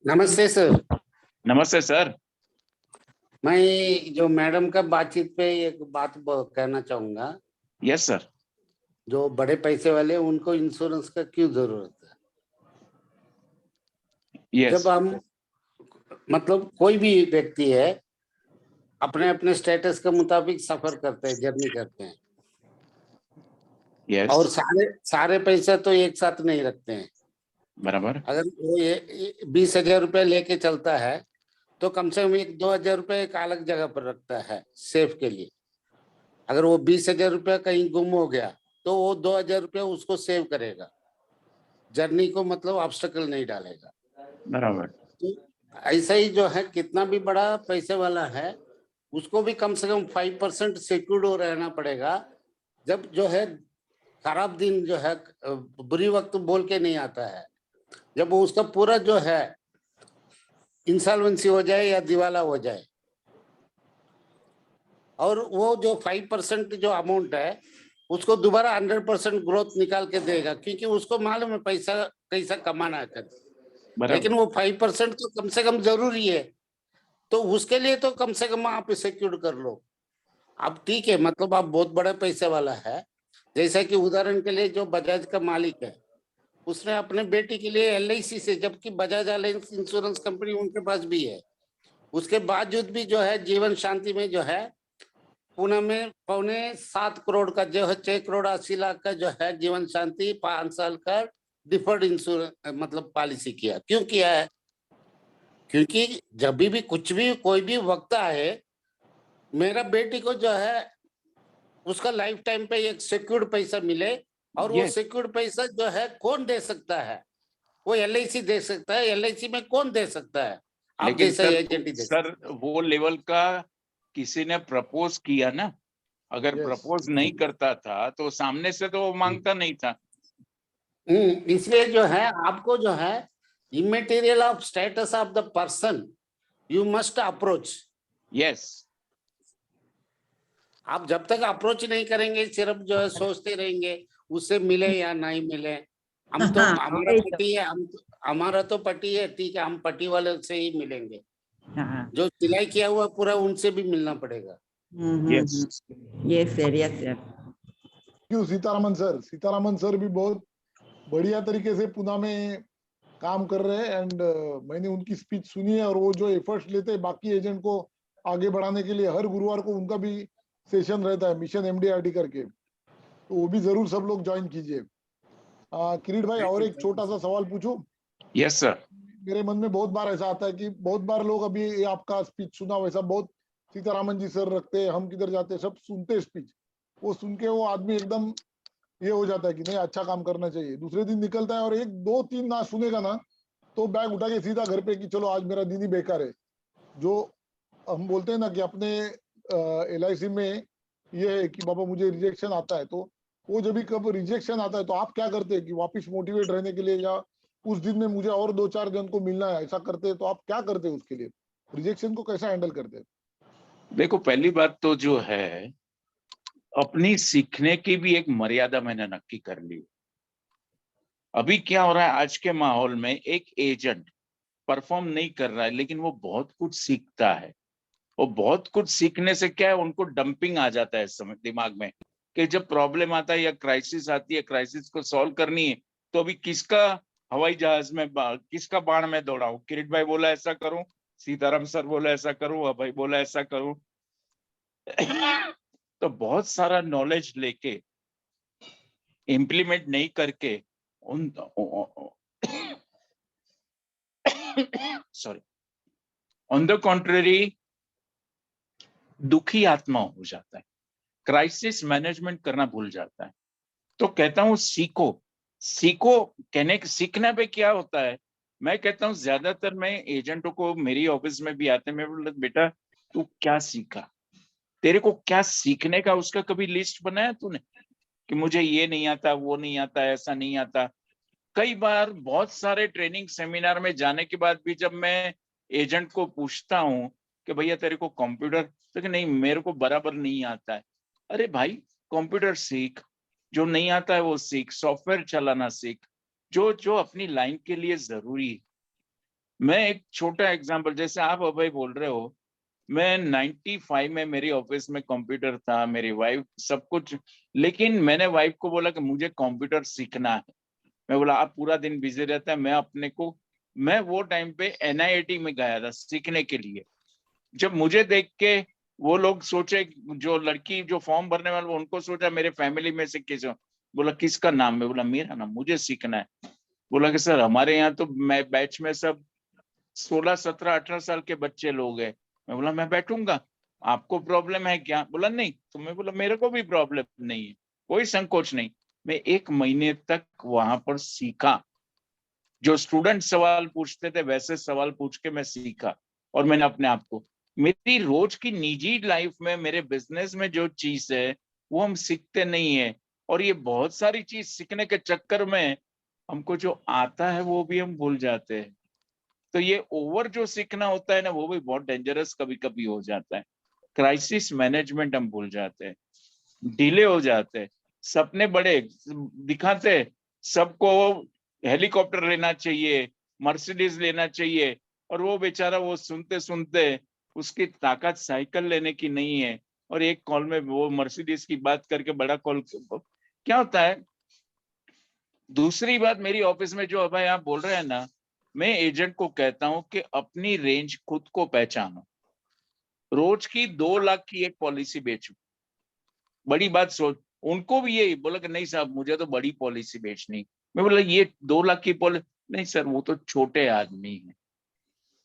Speaker 8: नमस्ते सर।
Speaker 3: नमस्ते सर।
Speaker 8: मैं जो मैडम का बातचीत पे एक बात कहना चाहूंगा।
Speaker 3: Yes sir.
Speaker 8: जो बड़े पैसे वाले उनको इंश्योरेंस का क्यों जरूरत है?
Speaker 3: यस।
Speaker 8: जब हम मतलब कोई भी व्यक्ति है अपने अपने स्टेटस के मुताबिक सफर करते हैं, जर्नी करते हैं।
Speaker 3: यस।
Speaker 8: और सारे पैसा तो एक साथ नहीं रखते हैं।
Speaker 3: बराबर।
Speaker 8: अगर वो 20,000 रुपये लेके चलता है तो कम से कम 2,000 रुपये एक अलग जगह पर रखता है सेफ के लिए। अगर वो 20,000 रुपया कहीं गुम हो गया तो वो 2,000 रुपया उसको सेव करेगा, जर्नी को मतलब ऑब्स्टेकल नहीं डालेगा।
Speaker 3: बराबर।
Speaker 8: तो ऐसा ही जो है कितना भी बड़ा पैसे वाला है उसको भी कम से कम 5% सिक्योर्ड हो रहना पड़ेगा। जब जो है खराब दिन जो है बुरी वक्त बोल के नहीं आता है, जब वो उसका पूरा जो है इंसॉल्वेंसी हो जाए या दिवाला हो जाए, और वो जो 5% जो अमाउंट है उसको दोबारा 100% ग्रोथ निकाल के देगा, क्योंकि उसको मालूम है पैसा कैसा कमाना है। लेकिन वो 5% तो कम से कम जरूरी है, तो उसके लिए तो कम से कम आप सिक्योर कर लो। अब ठीक है, मतलब आप बहुत बड़ा पैसे वाला है, जैसा कि उदाहरण के लिए जो बजाज का मालिक है उसने अपने बेटी के लिए LIC से, जबकि बजाज अलायंस इंश्योरेंस कंपनी उनके पास भी है, उसके बावजूद भी जो है जीवन शांति में जो है पुणे में 6.25 करोड़ का जो है 6 करोड़ 80 लाख का जो है जीवन शांति 5 साल का डिफर्ड इंश्योरेंस मतलब पॉलिसी किया। क्यों किया है? क्योंकि जब भी कुछ भी कोई भी वक्त आए, मेरा बेटी को जो है उसका लाइफ टाइम पे एक सिक्योर्ड पैसा मिले, और वो सिक्योर्ड पैसा जो है कौन दे सकता है? वो LIC दे सकता है। LIC में कौन दे सकता है? आप
Speaker 3: लेकिन
Speaker 8: जैसा एजेंट ही दे सकता है।
Speaker 3: सर वो लेवल का किसी ने प्रपोज किया ना, अगर प्रपोज नहीं करता था तो सामने से तो वो मांगता नहीं था।
Speaker 8: इसलिए जो है आपको जो है immaterial of status of the person you must approach.
Speaker 3: Yes.
Speaker 8: आप जब तक अप्रोच नहीं करेंगे, सिर्फ जो है सोचते रहेंगे उससे मिले या नहीं मिले। हम तो हमारा पति है, हमारा तो पति है, ठीक है, हम पति वाले से ही मिलेंगे। जो सिलाई किया हुआ पूरा उनसे भी मिलना पड़ेगा।
Speaker 3: Yes.
Speaker 7: Yes sir, yes sir.
Speaker 2: क्यों सीतारामन सर भी बहुत बढ़िया तरीके से पुणे में काम कर रहे हैं, एंड मैंने उनकी स्पीच सुनी है, और वो जो एफर्ट्स लेते हैं बाकी एजेंट को आगे बढ़ाने के लिए, हर गुरुवार को उनका भी सेशन रहता है मिशन MDRT करके, तो वो भी जरूर सब लोग ज्वाइन कीजिए। किरीट भाई और एक छोटा सा सवाल पूछूं?
Speaker 3: Yes sir.
Speaker 2: मेरे मन में बहुत बार ऐसा आता है कि बहुत बार लोग अभी ये आपका स्पीच सुना वैसा बहुत सीतारामन जी सर रखते हैं, हम किधर जाते हैं सब सुनते स्पीच, वो सुन के वो आदमी एकदम ये हो जाता है कि नहीं अच्छा काम करना चाहिए। दूसरे दिन निकलता है और 1 2 3 ना सुनेगा ना तो बैग उठा के सीधा घर पे कि चलो आज मेरा दिन ही बेकार है। जो हम बोलते हैं ना कि अपने LIC में ये है कि बाबा मुझे रिजेक्शन आता है, तो वो जब भी कब रिजेक्शन आता है तो आप क्या करते हैं कि वापस मोटिवेट रहने के लिए, या उस दिन में मुझे और 2-4 जन को मिलना है, ऐसा करते हैं तो आप क्या करते हैं उसके लिए? रिजेक्शन को कैसा हैंडल करते हैं?
Speaker 3: देखो, पहली बात तो जो है, अपनी सीखने की भी एक मर्यादा मैंने नक्की कर ली। अभी क्या हो रहा है आज के माहौल में, एक एजेंट परफॉर्म नहीं कर रहा है लेकिन वो बहुत कुछ सीखता है। वो बहुत कुछ सीखने से क्या है, उनको डंपिंग आ जाता है इस समय दिमाग में कि जब प्रॉब्लम आता है या क्राइसिस आती है, क्राइसिस को सॉल्व करनी है, तो अभी किसका हवाई जहाज में किसका बाण में दौड़ाऊं? किरीट भाई बोला ऐसा करूं, सीताराम सर बोला ऐसा करूं, अभय बोला ऐसा करूं। तो बहुत सारा नॉलेज लेके इम्प्लीमेंट नहीं करके उन सॉरी, ऑन द कॉन्ट्ररी दुखी आत्मा हो जाता है, क्राइसिस मैनेजमेंट करना भूल जाता है। तो कहता हूं सीखो, सीखो। सीखने पे क्या होता है, मैं कहता हूं ज्यादातर मैं एजेंटों को, मेरी ऑफिस में भी आते हैं, मैं बोलता बेटा तू क्या सीखा, तेरे को क्या सीखने का, उसका कभी लिस्ट बनाया तूने कि मुझे ये नहीं आता, वो नहीं आता, ऐसा नहीं आता? कई बार बहुत सारे ट्रेनिंग सेमिनार में जाने के बाद भी जब मैं एजेंट को पूछता हूँ कि भैया तेरे को कंप्यूटर, तो कि नहीं मेरे को बराबर नहीं आता है। अरे भाई कंप्यूटर सीख, जो नहीं आता है वो सीख, सॉफ्टवेयर चलाना सीख, जो जो अपनी लाइन के लिए जरूरी है। मैं एक छोटा एग्जांपल, जैसे आप अभय बोल रहे हो, मैं 95 में मेरी ऑफिस में कंप्यूटर था, मेरी वाइफ सब कुछ, लेकिन मैंने वाइफ को बोला कि मुझे कंप्यूटर सीखना है। मैं बोला आप पूरा दिन बिजी रहता है, मैं अपने को, मैं वो टाइम पे NIT में गया था सीखने के लिए। जब मुझे देख के वो लोग सोचे, जो लड़की जो फॉर्म भरने वाले, वो उनको सोचा मेरे फैमिली में से किसी, बोला किसका नाम? मैं बोला मेरा नाम, मुझे सीखना है। बोला कि सर हमारे यहाँ तो मैं बैच में सब 16, 17, 18 साल के बच्चे लोग हैं। मैं बोला मैं बैठूंगा, आपको प्रॉब्लम है क्या? बोला नहीं। तो मैं बोला मेरे को भी प्रॉब्लम नहीं है, कोई संकोच नहीं। मैं 1 महीने तक वहां पर सीखा, जो स्टूडेंट सवाल पूछते थे वैसे सवाल पूछ के मैं सीखा। और मैंने अपने आप को, मेरी रोज की निजी लाइफ में, मेरे बिजनेस में जो चीज है वो हम सीखते नहीं है, और ये बहुत सारी चीज सीखने के चक्कर में हमको जो आता है वो भी हम भूल जाते हैं। तो ये ओवर जो सीखना होता है ना, वो भी बहुत डेंजरस कभी कभी हो जाता है। क्राइसिस मैनेजमेंट हम भूल जाते हैं, डिले हो जाते हैं, सपने बड़े दिखाते हैं सबको, हेलीकॉप्टर लेना चाहिए, मर्सिडीज लेना चाहिए, और वो बेचारा वो सुनते सुनते उसकी ताकत साइकिल लेने की नहीं है, और एक कॉल में वो मर्सिडीज की बात करके बड़ा कॉल क्या होता है। दूसरी बात, मेरी ऑफिस में जो अभय आप बोल रहे हैं ना, मैं एजेंट को कहता हूं कि अपनी रेंज खुद को पहचानो। रोज की 2 लाख की एक पॉलिसी बेचो, बड़ी बात सोच। उनको भी यही बोला कि नहीं साहब मुझे तो बड़ी पॉलिसी बेचनी। मैं बोला ये 2 लाख की पॉलिसी, नहीं सर वो तो छोटे आदमी है।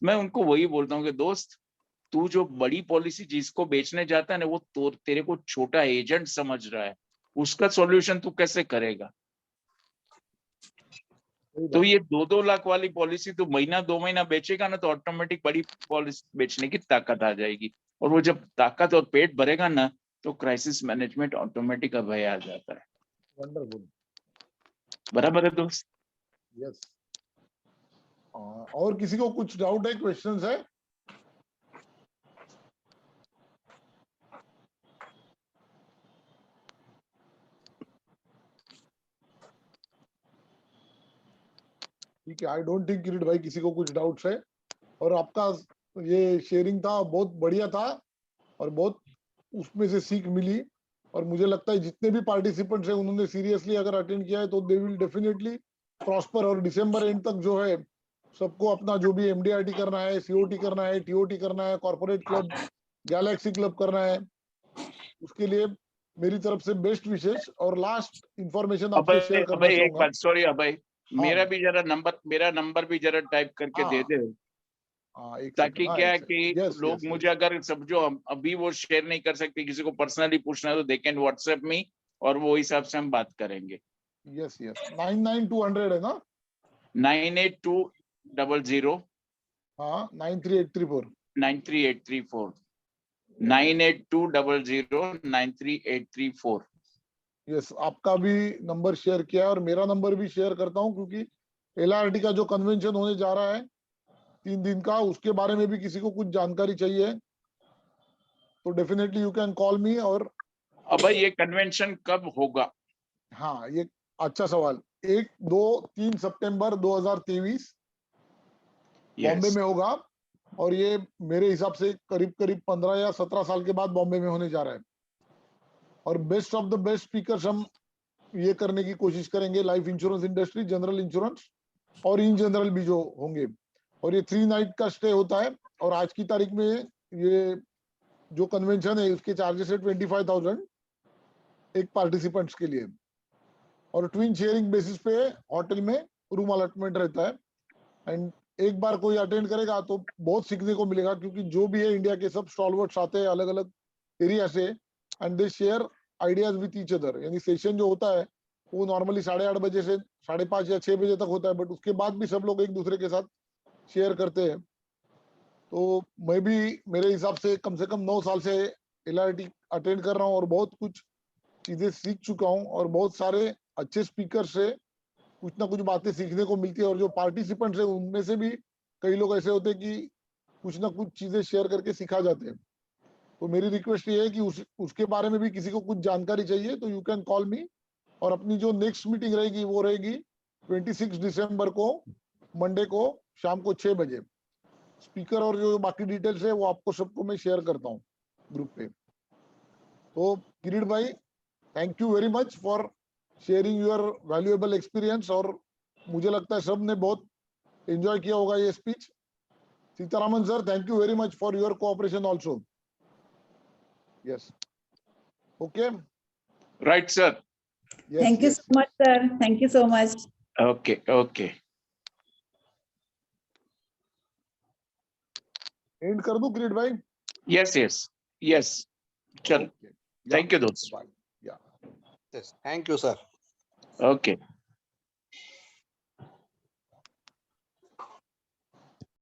Speaker 3: मैं उनको वही बोलता हूँ कि दोस्त, तू जो बड़ी पॉलिसी जिसको बेचने जाता है ना, वो तो तेरे को छोटा एजेंट समझ रहा है, उसका सॉल्यूशन तू कैसे करेगा? तो ये 2-2 लाख वाली पॉलिसी तो महीना 2 महीना बेचेगा ना, तो ऑटोमेटिक बड़ी पॉलिसी बेचने की ताकत आ जाएगी। और वो जब ताकत और पेट भरेगा ना, तो क्राइसिस मैनेजमेंट ऑटोमेटिक भय आ जाता है।
Speaker 2: वंडरफुल।
Speaker 3: बराबर है दोस्त?
Speaker 2: यस। और किसी को कुछ डाउट है, क्वेश्चंस है? ठीक है, आई डोंट थिंक किरीट भाई किसी को कुछ डाउट्स है। और आपका ये शेयरिंग था बहुत बढ़िया था, और बहुत उसमें से सीख मिली। और मुझे लगता है जितने भी पार्टिसिपेंट्स हैं उन्होंने सीरियसली अगर अटेंड किया है तो दे विल डेफिनेटली प्रॉस्पर। और दिसंबर एंड तक जो है सबको अपना जो भी MDRT करना है, COT करना है, TOT करना है, कॉर्पोरेट क्लब, गैलेक्सी क्लब करना है, उसके लिए मेरी तरफ से बेस्ट विशेष। और लास्ट इंफॉर्मेशन आपसे शेयर करना
Speaker 3: अभय एक
Speaker 2: चाहूंगा।
Speaker 3: बात, सॉरी अभय,
Speaker 2: हाँ
Speaker 3: मेरा नंबर भी जरा टाइप करके दे
Speaker 2: हाँ
Speaker 3: दे,
Speaker 2: हाँ, एक
Speaker 3: ताकि
Speaker 2: सेकंड। हाँ,
Speaker 3: क्या
Speaker 2: एक
Speaker 3: है
Speaker 2: सेकंड।
Speaker 3: कि
Speaker 2: यस
Speaker 3: लोग
Speaker 2: यस
Speaker 3: मुझे
Speaker 2: यस।
Speaker 3: अगर समझो अभी वो शेयर नहीं कर सकते, किसी को पर्सनली पूछना है तो दे कैन व्हाट्सएप में, और वो हिसाब से हम बात करेंगे।
Speaker 2: यस यस, 99200 है ना?
Speaker 3: 98200
Speaker 2: हाँ, 93834।
Speaker 3: 93834 98200 93834।
Speaker 2: यस, आपका भी नंबर शेयर किया है और मेरा नंबर भी शेयर करता हूं, क्योंकि LRT का जो कन्वेंशन होने जा रहा है 3 दिन का, उसके बारे में भी किसी को कुछ जानकारी चाहिए तो डेफिनेटली यू कैन कॉल मी। और
Speaker 3: अब भाई ये कन्वेंशन कब होगा?
Speaker 2: हाँ, ये अच्छा सवाल। 1, 2, 3 सितंबर 2023 बॉम्बे में होगा, और ये मेरे हिसाब से करीब करीब 15 या 17 साल के बाद बॉम्बे में होने जा रहा है। और best of the best speakers हम ये करने की कोशिश करेंगे, life insurance industry, general insurance और इन जनरल भी जो होंगे। और ये 3 नाइट का स्टे होता है, और आज की तारीख में ये जो कन्वेंशन है उसके चार्जेस है 25,000 एक पार्टिसिपेंट्स के लिए, और ट्विन शेयरिंग बेसिस पे होटल में रूम अलॉटमेंट रहता है। एंड एक बार कोई अटेंड करेगा तो बहुत सीखने को मिलेगा, क्योंकि जो भी है इंडिया के सब स्टॉलवर्ड्स आते हैं अलग अलग एरिया से, and they share ideas with each other. यानी सेशन जो होता है वो नॉर्मली 8:30 बजे से 5:30 या 6 बजे तक होता है, बट उसके बाद भी सब लोग एक दूसरे के साथ शेयर करते हैं। तो मैं भी मेरे हिसाब से कम 9 साल से LRT अटेंड कर रहा हूँ और बहुत कुछ चीजें सीख चुका हूँ, और बहुत सारे अच्छे स्पीकर से कुछ ना कुछ बातें सीखने को मिलती है। और जो पार्टिसिपेंट्स है उनमें से भी कई लोग ऐसे होते हैं कि कुछ ना कुछ चीजें शेयर करके सिखा जाते हैं। तो मेरी रिक्वेस्ट ये है कि उसके बारे में भी किसी को कुछ जानकारी चाहिए तो यू कैन कॉल मी। और अपनी जो नेक्स्ट मीटिंग रहेगी वो रहेगी 26 दिसंबर को, मंडे को शाम को 6 बजे। स्पीकर और जो बाकी डिटेल्स है वो आपको सबको मैं शेयर करता हूँ ग्रुप पे। तो किरीट भाई, thank you very much for sharing your valuable experience, और मुझे लगता है सब ने बहुत एंजॉय किया होगा ये speech. Sitaraman sir, thank you very much for your cooperation also. Yes, okay,
Speaker 3: right sir.
Speaker 7: Thank you so much sir, thank you so much.
Speaker 3: Okay okay,
Speaker 2: end कर दूं किरीट भाई?
Speaker 3: यस यस यस, चल, थैंक यू दोस्त।
Speaker 2: Bye.
Speaker 4: Thank you sir.
Speaker 3: Okay.